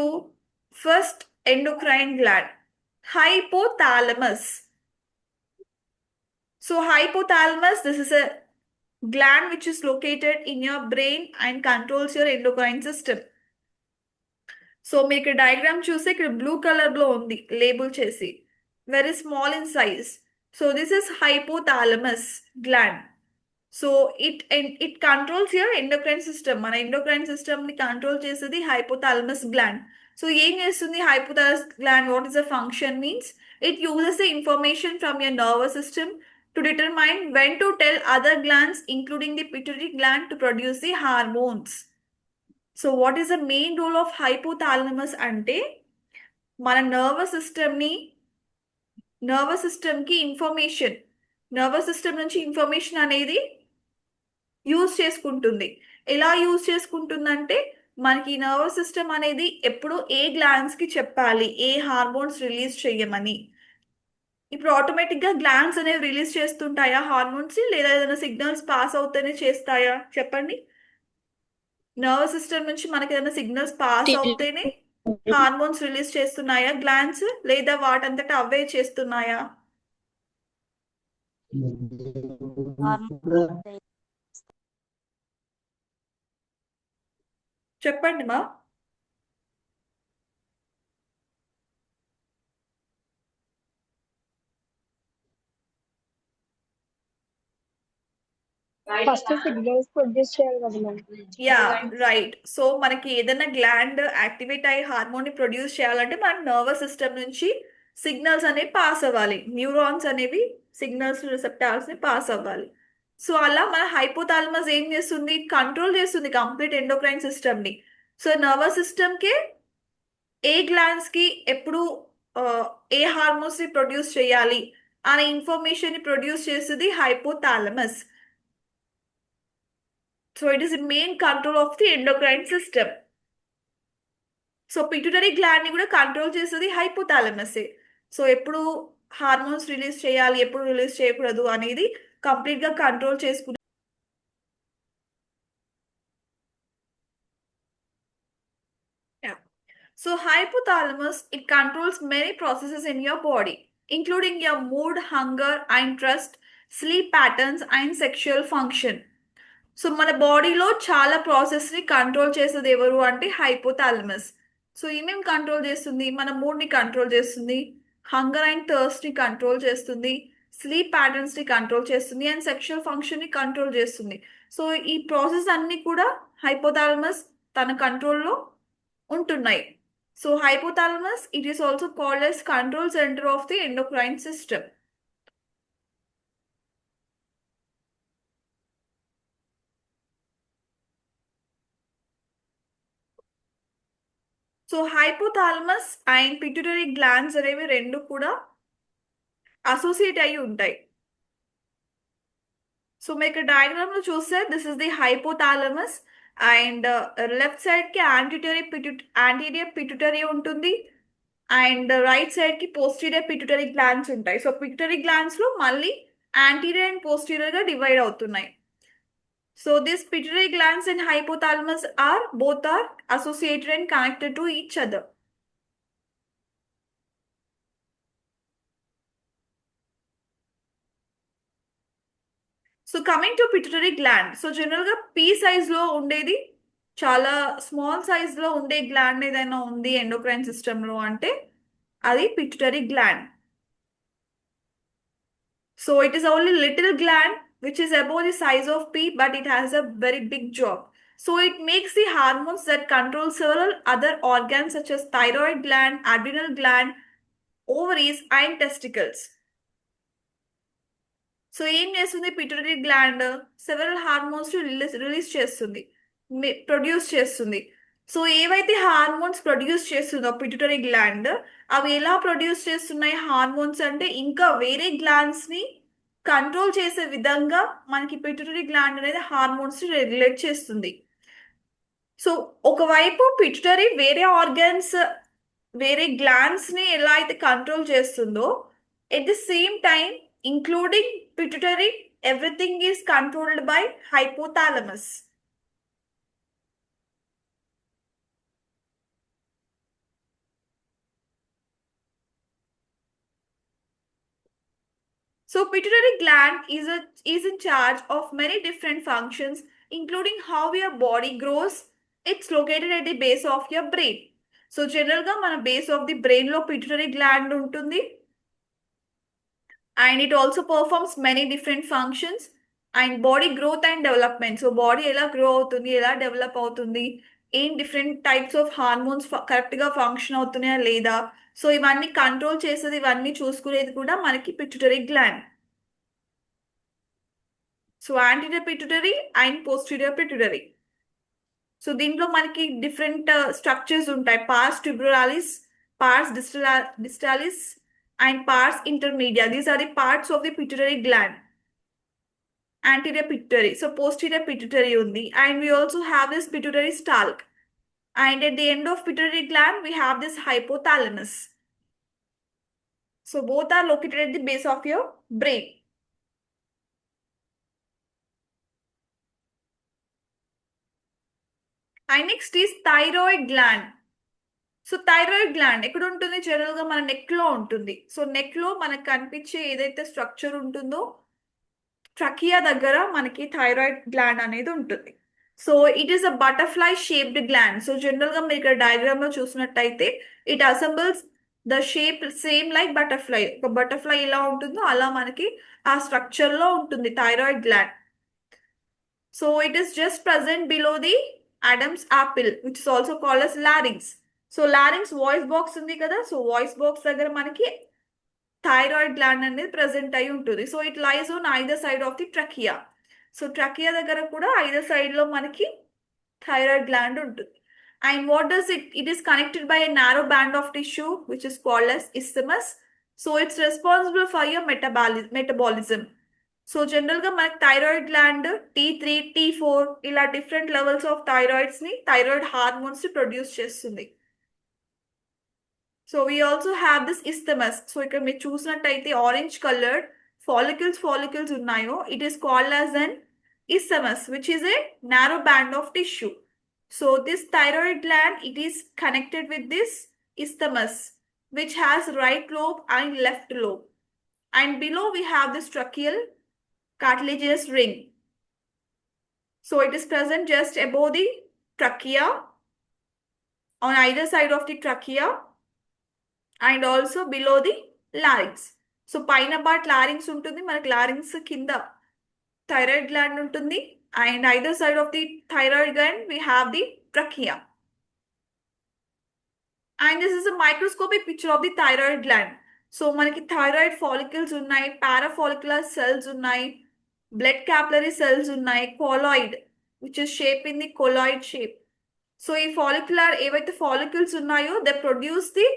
first endocrine gland, hypothalamus. So hypothalamus, this is a gland which is located in your brain and controls your endocrine system. So మీరు ఇక్కడ diagram చూసి ఇక్కడ blue colour లో ఉంది label చేసి, very small in size. So this is hypothalamus gland. So it controls your endocrine system. మన endocrine system ని control చేసేది హైపోథాలమస్ గ్లాండ్. సో ఏం చేస్తుంది hypothalamus gland? What is the function? Means it uses the information from your nervous system to determine when to tell other glands including the pituitary gland to produce the hormones. So what is the main role of hypothalamus అంటే మన nervous సిస్టమ్కి information, nervous system నుంచి information అనేది use చేసుకుంటుంది. ఎలా use చేసుకుంటుందంటే మనకి nervous system అనేది ఎప్పుడు ఏ గ్లాండ్స్ కి చెప్పాలి ఏ హార్మోన్స్ రిలీజ్ చేయమని. ఇప్పుడు ఆటోమేటిక్ గా గ్లాండ్స్ అనేవి రిలీజ్ చేస్తుంటాయా హార్మోన్స్, లేదా ఏదైనా సిగ్నల్స్ పాస్ అవుతూనే చేస్తాయా? చెప్పండి. నర్వస్ సిస్టమ్ నుంచి మనకి ఏదైనా సిగ్నల్స్ పాస్ అవుతేనే హార్మోన్స్ రిలీజ్ చేస్తున్నాయా గ్లాండ్స్, లేదా వాటంతటా అవే చేస్తున్నాయా? చెప్పండి మా. ఫస్ట్ సిగ్నల్స్ ప్రొడ్యూస్ చేయాలి కదా మ్యామ్. Yeah right. సో మనకి ఏదైనా గ్లాండ్ యాక్టివేట్ అయ్యి హార్మోన్ ని ప్రొడ్యూస్ చేయాలంటే మన నర్వస్ సిస్టమ్ నుంచి సిగ్నల్స్ అనేవి పాస్ అవ్వాలి. న్యూరాన్స్ అనేవి సిగ్నల్స్ రిసెప్టార్స్ ని పాస్ అవ్వాలి. సో అలా మన హైపోథాలమస్ ఏం చేస్తుంది, కంట్రోల్ చేస్తుంది కంప్లీట్ ఎండోక్రైన్ సిస్టమ్ ని. సో నర్వస్ సిస్టమ్ కి ఏ గ్లాండ్స్ కి ఎప్పుడు ఏ హార్మోన్స్ ని ప్రొడ్యూస్ చేయాలి అనే ఇన్ఫర్మేషన్ ని ప్రొడ్యూస్ చేస్తుంది hypothalamus. So it is the main control of the endocrine system. So pituitary gland ని కూడా కంట్రోల్ చేసేది హైపోథాలమసే. సో ఎప్పుడు హార్మోన్స్ రిలీజ్ చేయాలి, ఎప్పుడు రిలీజ్ చేయకూడదు అనేది కంప్లీట్ గా కంట్రోల్ చేసుకునే. So hypothalamus, it controls many processes in your body, including your mood, hunger, interest, sleep patterns, and sexual function. So మన బాడీలో చాలా ప్రాసెస్ ని కంట్రోల్ చేసేది ఎవరు అంటే హైపోథాలమస్. సో ఏమేం కంట్రోల్ చేస్తుంది, మన మూడ్ ని కంట్రోల్ చేస్తుంది, హంగర్ అండ్ థర్స్ట్ ని కంట్రోల్ చేస్తుంది, స్లీప్ ప్యాటర్న్స్ ని కంట్రోల్ చేస్తుంది, అండ్ సెక్షువల్ ఫంక్షన్ ని కంట్రోల్ చేస్తుంది. సో ఈ ప్రాసెస్ అన్ని కూడా హైపోథాలమస్ తన కంట్రోల్లో ఉంటున్నాయి. So hypothalamus, it is also called as control center of the endocrine system. So hypothalamus and pituitary glands అనేవి రెండు కూడా అసోసియేట్ అయి ఉంటాయి. సో మీకు డయాగ్రామ్ లో చూస్తే this is the hypothalamus and left side కి యాంటీరియర్ పిట్యూటరీ ఉంటుంది అండ్ రైట్ సైడ్ కి పోస్టీరియర్ పిట్యూటరీ గ్లాండ్స్ ఉంటాయి. సో పిట్యూటరీ గ్లాండ్స్ లో మళ్ళీ యాంటీరియర్ అండ్ పోస్టీరియర్ గా డివైడ్ అవుతున్నాయి. So this pituitary glands and hypothalamus both are associated and connected to each other. So coming to pituitary gland, so general గా P size లో ఉండేది, చాలా small size లో ఉండే గ్లాండ్ ఏదైనా ఉంది ఎండోక్రైన్ సిస్టమ్ లో అంటే అది pituitary gland. So it is only little gland which is above the size of pea, but it has a very big job. So it makes the hormones that control several other organs such as thyroid gland, adrenal gland, ovaries, and testicles. So ఏం చేస్తుంది pituitary gland, several hormones release చేస్తుంది, produce చేస్తుంది. So ఏవైతే hormones produce చేస్తుందో pituitary gland, అవి ఎలా produce చేస్తున్నాయి hormones అంటే ఇంకా వేరే గ్లాండ్స్ ని కంట్రోల్ చేసే విధంగా మనకి పిట్యూటరీ గ్లాండ్ అనేది హార్మోన్స్ ని రెగ్యులేట్ చేస్తుంది. సో ఒకవైపు పిట్యూటరీ వేరే ఆర్గన్స్, వేరే గ్లాండ్స్ ని ఎలా అయితే కంట్రోల్ చేస్తుందో, at the same time including pituitary, everything is controlled by hypothalamus. So pituitary gland is in charge of many different functions, including how your body grows. It's located at the base of your brain. So general ga mana base of the brain lo pituitary gland untundi. And it also performs many different functions and body growth and development. So body ela grow avutundi, ela develop avutundi, ఏం different types of hormones correct గా function అవుతున్నాయా లేదా, so ఇవన్నీ control చేసేది, ఇవన్నీ చూసుకునేది కూడా మనకి pituitary gland. So anterior pituitary and posterior pituitary. So దీంట్లో మనకి డిఫరెంట్ స్ట్రక్చర్స్ ఉంటాయి, పార్స్ ట్యూబరాలిస్, పార్స్ డిస్టాలిస్ and pars intermedia. These are the parts of the pituitary gland. Anterior pituitary, so posterior pituitary undi, and we also have this pituitary stalk, and at the end of pituitary gland we have this hypothalamus. So both are located at the base of your brain. And next is thyroid gland. So thyroid gland ఎక్కడ ఉంటుంది, general గా మన neck లో ఉంటుంది. So neck లో మనకు కనిపించే ఏదైతే స్ట్రక్చర్ ఉంటుందో ట్రకియా దగ్గర మనకి థైరాయిడ్ గ్లాండ్ అనేది ఉంటుంది. So it is a butterfly shaped gland. So general గా మీరు ఇక్కడ డయాగ్రామ్ లో చూసినట్టయితే it assembles the shape same like butterfly. ఒక బటర్ఫ్లై ఎలా ఉంటుందో అలా మనకి ఆ స్ట్రక్చర్ లో ఉంటుంది thyroid gland. So it is just present below the Adam's apple which is also called as larynx. So larynx voice box ఉంది కదా, సో వాయిస్ బాక్స్ దగ్గర మనకి థైరాయిడ్ గ్లాండ్ అనేది ప్రెసెంట్ అయి ఉంటుంది. So it lies on either side of the trachea. So trachea దగ్గర కూడా ఐదర్ సైడ్ లో మనకి థైరాయిడ్ గ్లాండ్ ఉంటుంది. And what does it is connected by a narrow band of tissue which is called as isthmus. So it's responsible for your metabolism. So general గా మనకి థైరాయిడ్ gland T3 T4 ఇలా different levels of thyroids ని thyroid hormones ని produce చేస్తుంది. So we also have this isthmus. So ఇక్కడ మీరు చూసినట్టయితే ఆరెంజ్ కలర్డ్ follicles ఉన్నాయో it is called as an isthmus, which is a narrow band of tissue. So this thyroid gland, it is connected with this isthmus, which has right lobe and left lobe. And below we have this tracheal cartilaginous ring. So it is present just above the trachea, on either side of the trachea, and also below the larynx. So paina part larynx untundi, manaku larynx kinda thyroid gland untundi, and either side of the thyroid gland we have the trachea. And this is a microscopic picture of the thyroid gland. So మనకి thyroid follicles ఉన్నాయి, parafollicular cells ఉన్నాయి, blood capillary cells ఉన్నాయి, colloid which is shape in the colloid shape. So ఈ follicular ఏవైతే follicles ఉన్నాయో they produce the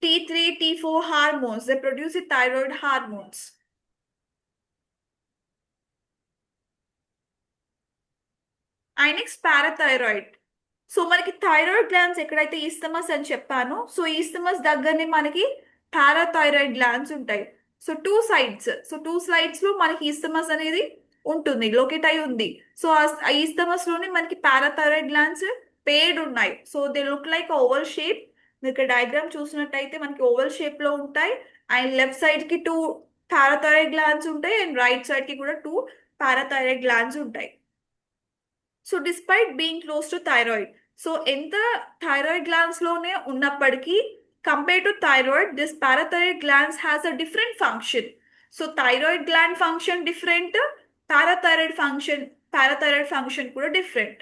T3 T4 hormones, they produce the thyroid hormones. And next parathyroid. So మనకి thyroid glands ఎక్కడైతే ఈస్థమస్ అని చెప్పానో, so ఈస్థమస్ దగ్గరనే మనకి పారాథైరాయిడ్ గ్లాండ్స్ ఉంటాయి. సో టూ సైడ్స్ లో మనకి ఈస్థమస్ అనేది ఉంటుంది, లొకేట్ అయి ఉంది. సో ఆ ఈస్థమస్ లోనే మనకి పారాథైరాయిడ్ గ్లాండ్స్ పేర్డ్ ఉన్నాయి. So they look like oval shape. మీరు ఇక్కడ డయాగ్రామ్ చూసినట్టయితే మనకి ఓవల్ షేప్ లో ఉంటాయి. అండ్ లెఫ్ట్ సైడ్ కి 2 పారాథైరాయిడ్ గ్లాండ్స్ ఉంటాయి, అండ్ రైట్ సైడ్ కి కూడా 2 పారాథైరాయిడ్ గ్లాండ్స్ ఉంటాయి. So despite being close to thyroid, so ఎంత థైరాయిడ్ గ్లాండ్స్ లోనే ఉన్నప్పటికీ compare to thyroid this parathyroid glands has a different function. So thyroid gland function different, parathyroid function కూడా different.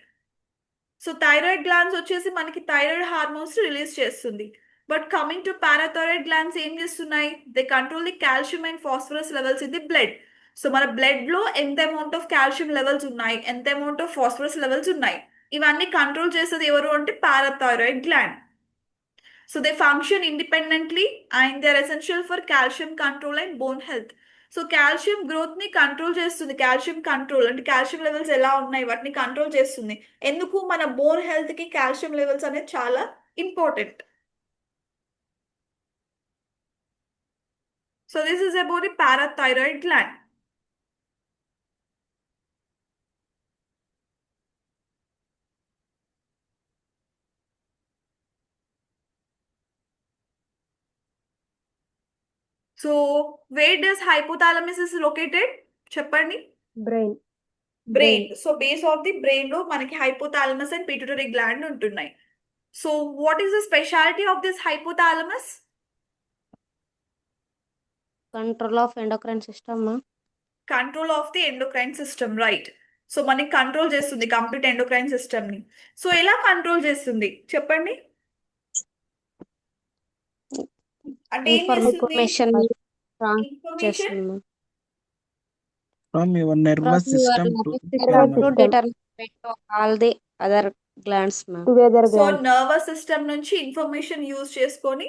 So thyroid glands వచ్చేసి మనకి thyroid hormones release చేస్తుంది. But coming to parathyroid glands ఏం చేస్తున్నాయి, they control the calcium and phosphorus levels in the blood. So మన blood లో ఎంత amount of calcium levels ఉన్నాయి, ఎంత అమౌంట్ ఆఫ్ ఫాస్ఫరస్ లెవెల్స్ ఉన్నాయి, ఇవన్నీ కంట్రోల్ చేసేది ఎవరు అంటే parathyroid gland. So they function independently and they are essential for calcium control and bone health. So calcium growth ని కంట్రోల్ చేస్తుంది. కాల్షియం కంట్రోల్ అంటే కాల్షియం లెవెల్స్ ఎలా ఉన్నాయి వాటిని కంట్రోల్ చేస్తుంది. ఎందుకు, మన బోన్ హెల్త్ కి కాల్షియం లెవెల్స్ అనేది చాలా important. So this is about the parathyroid gland. So where does hypothalamus is located చెప్పండి. Brain. So base of the brain లో మనకి హైపోథాలమస్ అండ్ పిట్యూటరీ గ్లాండ్ ఉంటున్నాయి. So what is the speciality of this hypothalamus? Control of endocrine system. Control of the endocrine system, right. So మనకి control చేస్తుంది complete endocrine system ని. So ఎలా control చేస్తుంది చెప్పండి? అంటే ఏం చేస్తుంది? Information from your nervous system to determinate of all the other glands, ma'am. So nervous system నుంచి ఇన్ఫర్మేషన్ యూజ్ చేసుకొని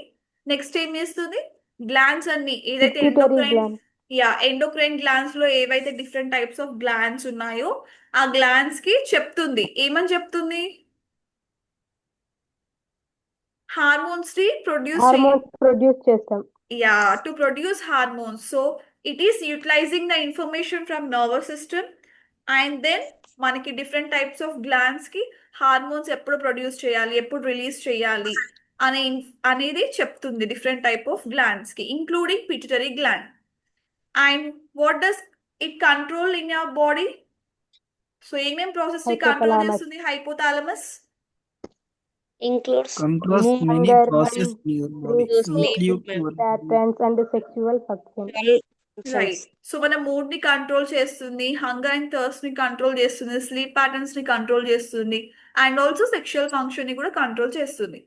నెక్స్ట్ ఏం చేస్తుంది, గ్లాండ్స్ అన్ని ఏదైతే ఎండోక్రైన్ గ్లాండ్స్ లో ఏవైతే డిఫరెంట్ టైప్స్ ఆఫ్ గ్లాండ్స్ ఉన్నాయో ఆ గ్లాండ్స్ కి చెప్తుంది. ఏమని చెప్తుంది? హార్మోన్స్ ని ప్రొడ్యూస్ చేస్తాం. To produce hormones. So it is utilizing the information from nervous system, and then మనకి డిఫరెంట్ టైప్స్ ఆఫ్ గ్లాండ్స్ కి హార్మోన్స్ ఎప్పుడు ప్రొడ్యూస్ చేయాలి, ఎప్పుడు రిలీజ్ చేయాలి అనేది చెప్తుంది డిఫరెంట్ టైప్ ఆఫ్ గ్లాండ్స్ కి, including pituitary gland. And what does it control in your body? So ఏమేం ప్రాసెస్ ని కంట్రోల్ చేస్తుంది hypothalamus? Includes controls many hunger, processes in your body, include your patterns and sexual function. Right. So మన mood ని control చేస్తుంది, hunger and thirst ని control చేస్తుంది, sleep patterns ని control చేస్తుంది, అండ్ ఆల్సో సెక్షువల్ ఫంక్షన్ ని కూడా కంట్రోల్ చేస్తుంది.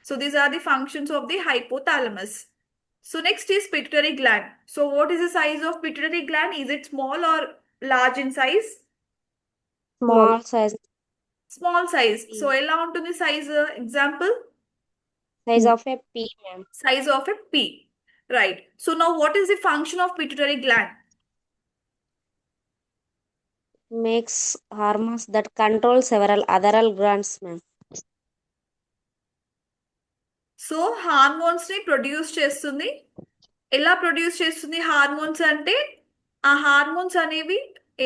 So these are the functions of the hypothalamus. So next is pituitary gland. So what is the size of pituitary gland? Is it small or Large in size, Small. Small size. small size. P. So ఎలా ఉంటుంది size? Example, Size of a pea, ma'am. size of a pea. Right. So now what is the function of pituitary gland? Makes hormones that control several other glands, ma'am. So hormones ని produce చేస్తుంది. ఎలా produce చేస్తుంది hormones అంటే, ఆ hormones అనేవి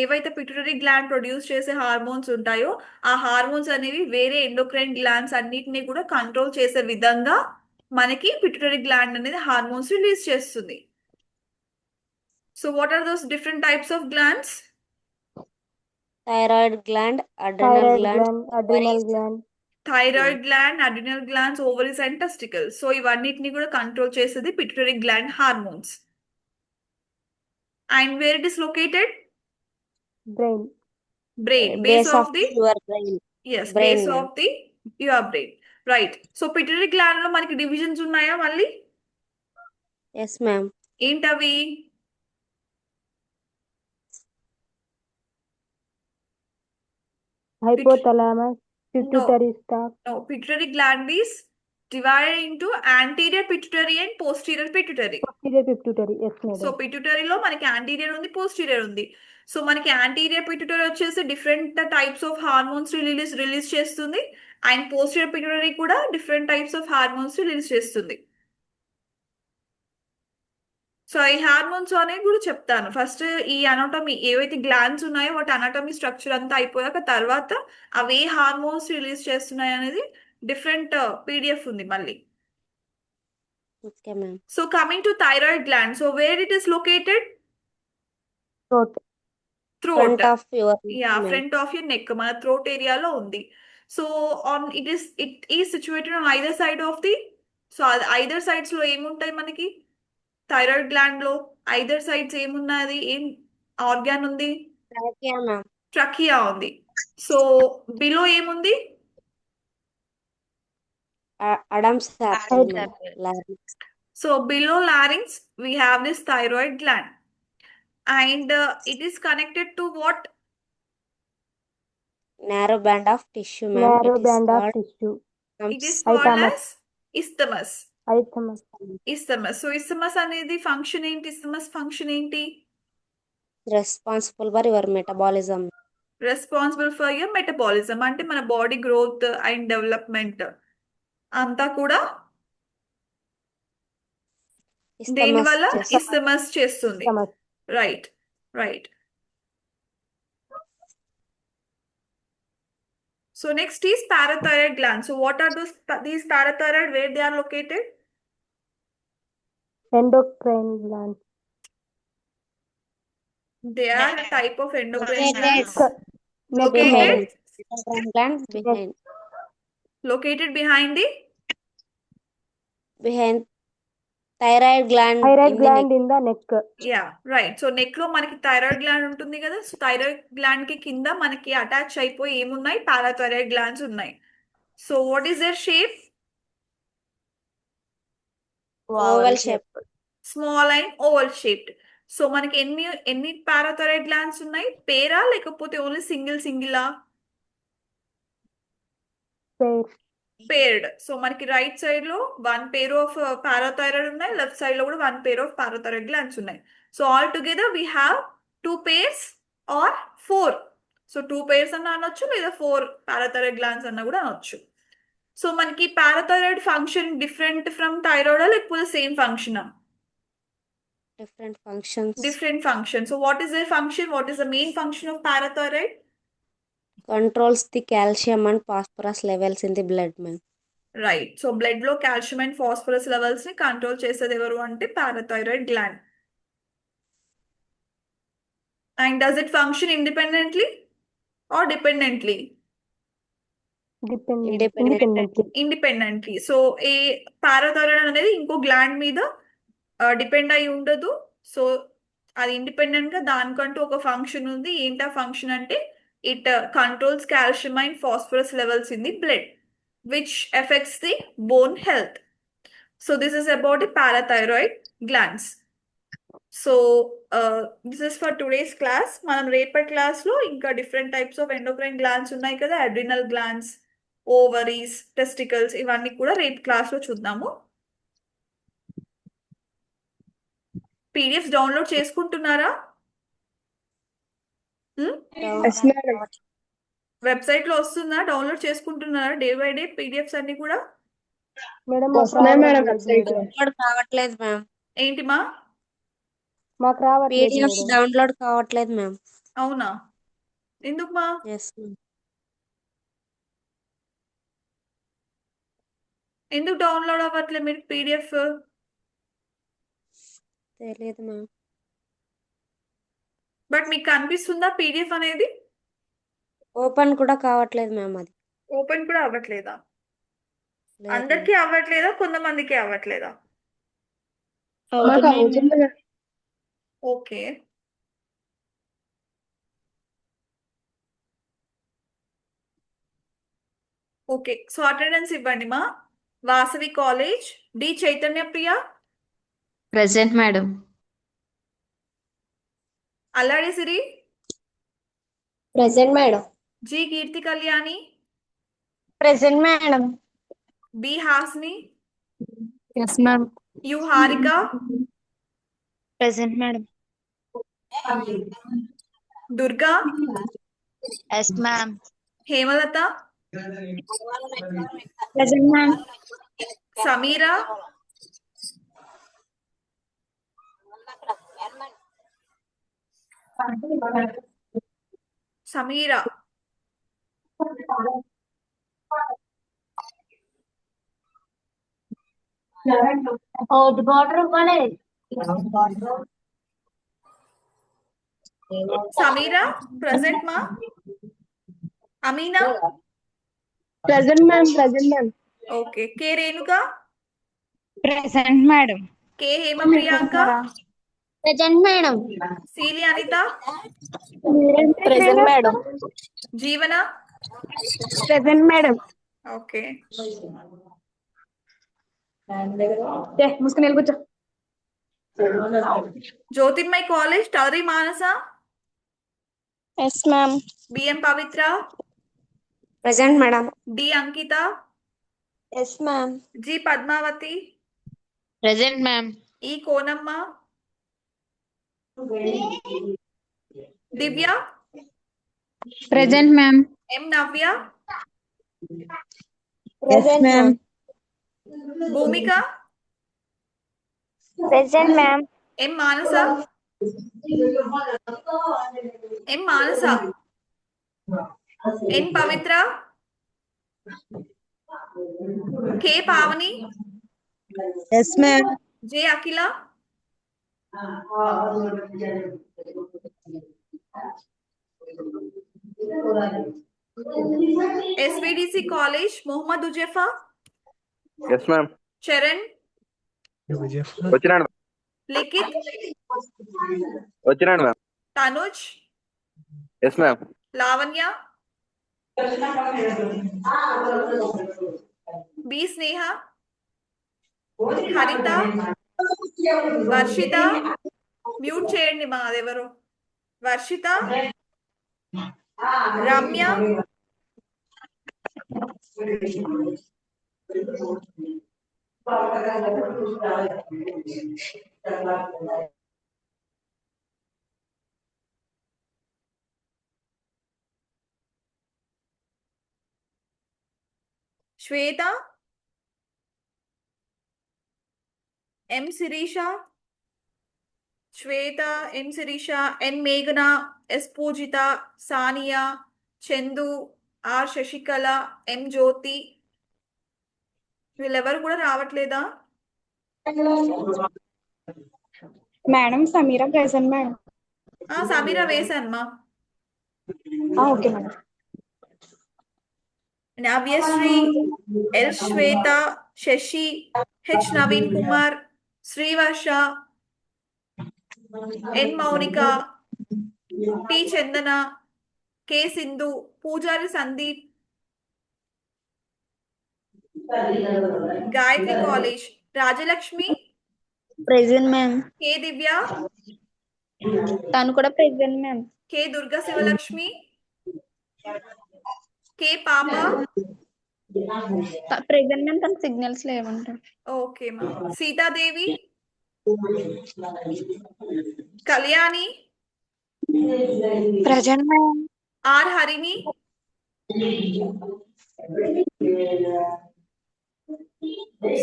ఏవైతే pituitary gland produce చేసే hormones ఉంటాయో ఆ హార్మోన్స్ అనేవి వేరే ఎండోక్రైన్ గ్లాండ్స్ అన్నిటిని కూడా కంట్రోల్ చేసే విధంగా మనకి పిట్యూటరీ గ్లాండ్ అనేది హార్మోన్స్ రిలీజ్ చేస్తుంది. So what are those different types of glands? Thyroid gland, adrenal Thyroid gland, gland, adrenal ovaries, gland, thyroid gland, adrenal glands, ovaries and testicles. So ఇవన్నిటిని కూడా control చేసేది pituitary gland hormones. And where it is located? brain, Brain, base of your brain. yes, brain, base ma'am. of the your brain. Right. So pituitary gland లో మనకి divisions ఉన్నాయా మళ్ళీ? Yes, ma'am. ఏంటవి? hypothalamus, pituitary stalk, No, pituitary gland is divided into anterior pituitary and posterior pituitary. posterior pituitary. Yes, so madam. పిట్యూటరీలో మనకి anterior ఉంది, posterior ఉంది. So మనకి anterior pituitary వచ్చేసి different types of hormones release చేస్తుంది. And posterior pituitary కూడా different types of hormones release చేస్తుంది. So ఈ hormones అనేవి కూడా చెప్తాను. ఫస్ట్ ఈ అనాటమీ ఏవైతే గ్లాండ్స్ ఉన్నాయో వాటి అనాటమీ స్ట్రక్చర్ అంతా అయిపోయాక తర్వాత అవి ఏ హార్మోన్స్ రిలీజ్ చేస్తున్నాయి అనేది డిఫరెంట్ పీడిఎఫ్ ఉంది మళ్ళీ. Okay, ma'am. So coming to thyroid gland, so where it is located? Throat, throat. Front of your yeah, ma'am. Front of your neck, మన థ్రోట్ ఏరియాలో ఉంది. So on it is situated on either side of the. So either sides లో ఏముంటాయి మనకి థైరాయిడ్ గ్లాండ్ లో? Either sides ఏమున్నది? ఏం ఆర్గాన్ ఉంది? Trachea, ma'am. ట్రకియా ఉంది. సో బిలో ఏముంది? Adam's apple, Adam's ma'am. apple. Larynx. So below లారింగ్స్ we have this thyroid gland and it is connected to what? Narrow band of tissue, ma'am. narrow It is band of called tissue, It is thumbs. called Isthmus. as isthmus. isthmus, Isthmus. So isthmus అనేది function ఏంటి? isthmus function ఏంటి? Responsible for your metabolism. Responsible for your metabolism, అంటే మన body growth and development అంతా కూడా దేని Isthmus వల్ల? చేస్తుంది. isthmus చేస్తుంది. isthmus, right, right. So next is parathyroid gland. So what are these parathyroid? Where they are located? endocrine gland, They are a type of endocrine Located. glands. neck, Located? Endocrine gland Located behind the behind thyroid gland thyroid in the gland neck. in the neck, yeah, right. So neck లో మనకి థైరాయిడ్ gland ఉంటుంది కదా. So thyroid gland కి కింద మనకి attach అయిపోయి ఏమున్నాయి? పారాథైరాయిడ్ గ్లాండ్స్ ఉన్నాయి. So what is their shape? Oval shape. Small and oval shaped. So మనకి ఎన్ని పారాథైరాయిడ్ గ్లాండ్స్ ఉన్నాయి? పేరా లేకపోతే ఓన్లీ సింగిలా? pair, paired. సో మనకి రైట్ సైడ్ లో 1 pair ఆఫ్ పారాథైరాయిడ్ ఉన్నాయి, లెఫ్ట్ సైడ్ లో కూడా 1 pair ఆఫ్ పారాథైరాయిడ్ గ్లాండ్స్ ఉన్నాయి. So all together we have 2 pairs or 4. So 2 pairs అన్న అనొచ్చు, లేదా 4 పారాథైరాయిడ్ గ్లాండ్స్ అన్న కూడా అనొచ్చు. సో మనకి parathyroid function different from thyroid లేకపోతే same function? Different functions. Different function. So what is the function? What is the main function of parathyroid? Controls the calcium and phosphorus levels in the blood, ma'am. Right. So blood లో calcium and phosphorus levels ని control చేసేది ఎవరు అంటే parathyroid gland. And does it function independently or dependently? independently, independently. So ఈ parathyroid అనేది ఇంకో gland మీద depend అయి ఉండదు. సో అది ఇండిపెండెంట్ గా దానికంటూ ఒక ఫంక్షన్ ఉంది. ఏంటా ఫంక్షన్ అంటే it controls calcium and phosphorus levels in the blood which affects the bone health. So this is about the parathyroid glands. So this is for today's class. మనం రేపటి class లో ఇంకా different types of endocrine glands ఉన్నాయి కదా, adrenal glands, ovaries, testicles, ఇవన్నీ కూడా రేపు class లో చూద్దాము. పీడిఎఫ్స్ డౌన్లోడ్ చేసుకుంటున్నారా? వెబ్సైట్ లో వస్తుందా? డౌన్లోడ్ చేసుకుంటున్నారా డే బై డే పీడిఎఫ్స్ అన్ని కూడా? మేడం డౌన్లోడ్ కావట్లేదు మ్యామ్. ఏంటి మా? మాకు రావట్లేదు పీడిఎఫ్స్ మేడం. డౌన్లోడ్ కావట్లేదు మ్యామ్. అవునా? ఎందుకు మా? Yes ma'am. ఎందుకు డౌన్లోడ్ అవ్వట్లేదు మీరు పీడిఎఫ్? తెలియదు మ్యామ్. బట్ మీకు కనిపిస్తుందా పీడిఎఫ్ అనేది? ఓపెన్ కూడా కావట్లేదు మ్యామ్. అది ఓపెన్ కూడా అవ్వట్లేదా? లేదు అందరికీ అవ్వట్లేదా, కొంతమందికి అవ్వట్లేదా? ఓకే. ఓకే, సో అటెండెన్స్ ఇవ్వండి మా. Vasavi college, D Chaitanya Priya, present madam. Alladi Siri, present madam. G Keerthi Kalyani, present madam. B Hasni, yes ma'am. U Harika, present madam. Durga, yes ma'am. Hemalatha, present ma'am. Sameera, Sameera, Sameera present మా. Ameena, present ma'am. Present ma'am. Okay. K Renuka, present madam. K Hema Priyanka, present madam. Seeli Anitha, present madam. Jeevana, present madam. Okay. ముసుకుని కూర్చో. Jyothirmayi college, Tauri Manasa, yes ma'am. BM Pavithra, present madam. D Ankitha, yes ma'am. G Padmavathi, present ma'am. E Konamma, Divya, present ma'am. M Navya, yes ma'am. Bhoomika, present ma'am. M Manasa, M Manasa, N Pavithra, K Pavani, yes ma'am. J Akhila, SVDC college, Mohammed Ujefa, yes ma'am. Charan, వచ్చినాడు లిఖిత్, వచ్చినాడు ma'am. Tanuj, yes ma'am. Lavanya, B Sneha, Haritha, Varshitha, mute చేయండి మా అదెవరు, వర్షిత, రమ్య, శ్వేత, ఎం శిరీష, శ్వేత, ఎం Shirisha, N మేఘన, S Poojitha, Sania, Chandu, R Sasikala, M Jyothi, వీళ్ళెవరు కూడా రావట్లేదా? Madam Sameera present madam. Sameera వేశానమ్మా. Okay madam. Navyasri, L Swetha, Sasi, H Naveen Kumar, Srivarsha, N Mounika, T Chandana, K Sindhu, Poojari Sandeep, Gayathri college, Rajalakshmi, present ma'am. K Divya, తను కూడా present ma'am. K Durga Sivalakshmi, K Papa. Present ma'am, తన సిగ్నల్స్ లేవంట. Okay, ma'am. Sita Devi, Kalyani, present ma'am. R Harini,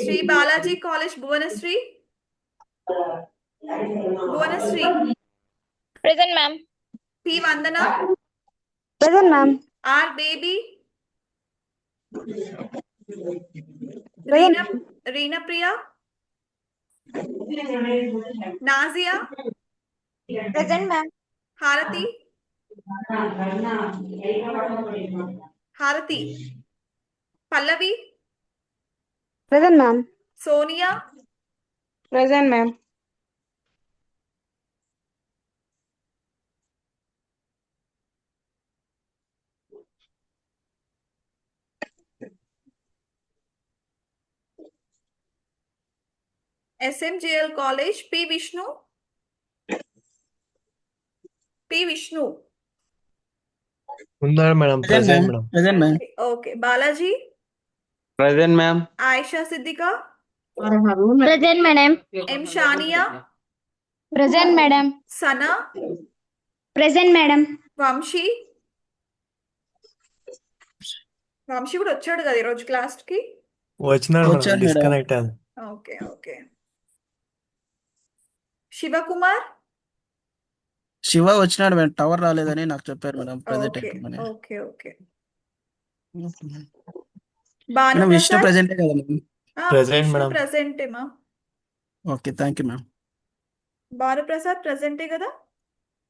Sri Balaji College Bhuvanasri, present ma'am. P Vandana, present ma'am. R Baby, Reena Priya, Nazia, present ma'am. Harati, Pallavi, present ma'am. Sonia, present ma'am. SMJL College P Vishnu, ఉన్నారు madam present madam. Present, ma'am. Okay. Balaji, Present, ma'am. Aisha Siddika, present madam. M Shania, present madam. Sana, present madam. Vamshi కూడా వచ్చాడు కదా ఈరోజు class కి. వచ్చినాడు వచ్చాడు madam, madam. Disconnect అది. Okay. Shivakumar. Shiva వచ్చినాడు మేడం, టవర్ రాలేదని నాకు చెప్పారు madam. Present okay. Madam Vishnu ప్రెజెంటే కదా మేడం. Present, madam. ప్రెసెంటే మా. Okay, thank you ma'am. Bhanuprasad ప్రెసెంటే కదా.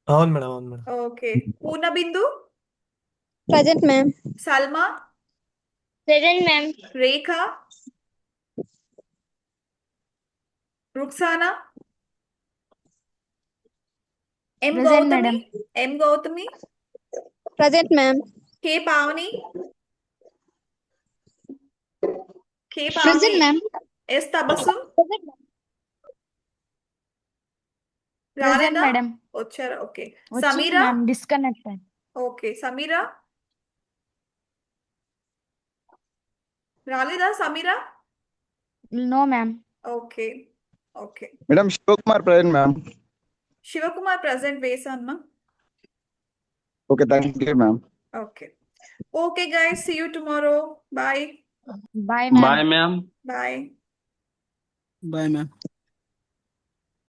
అవును మేడం, అవును madam. Okay. Purnabindu, present ma'am. Salma, present ma'am. Rekha, Ruksana, M Present, Gautami, madam. Present ma'am. K Pavani, present ma'am. S Tabassum. Present రాలేదా? మేడం. వచ్చారా? Okay. Sameera. Disconnect. Okay. Sameera రాలేదా? Sameera. No ma'am. Okay. Madam Sivakumar present ma'am. Sivakumar present వేసాను. Okay, thank you ma'am. Okay guys, see you tomorrow. Bye. Bye Bye, ma'am. Bye. Bye ma'am.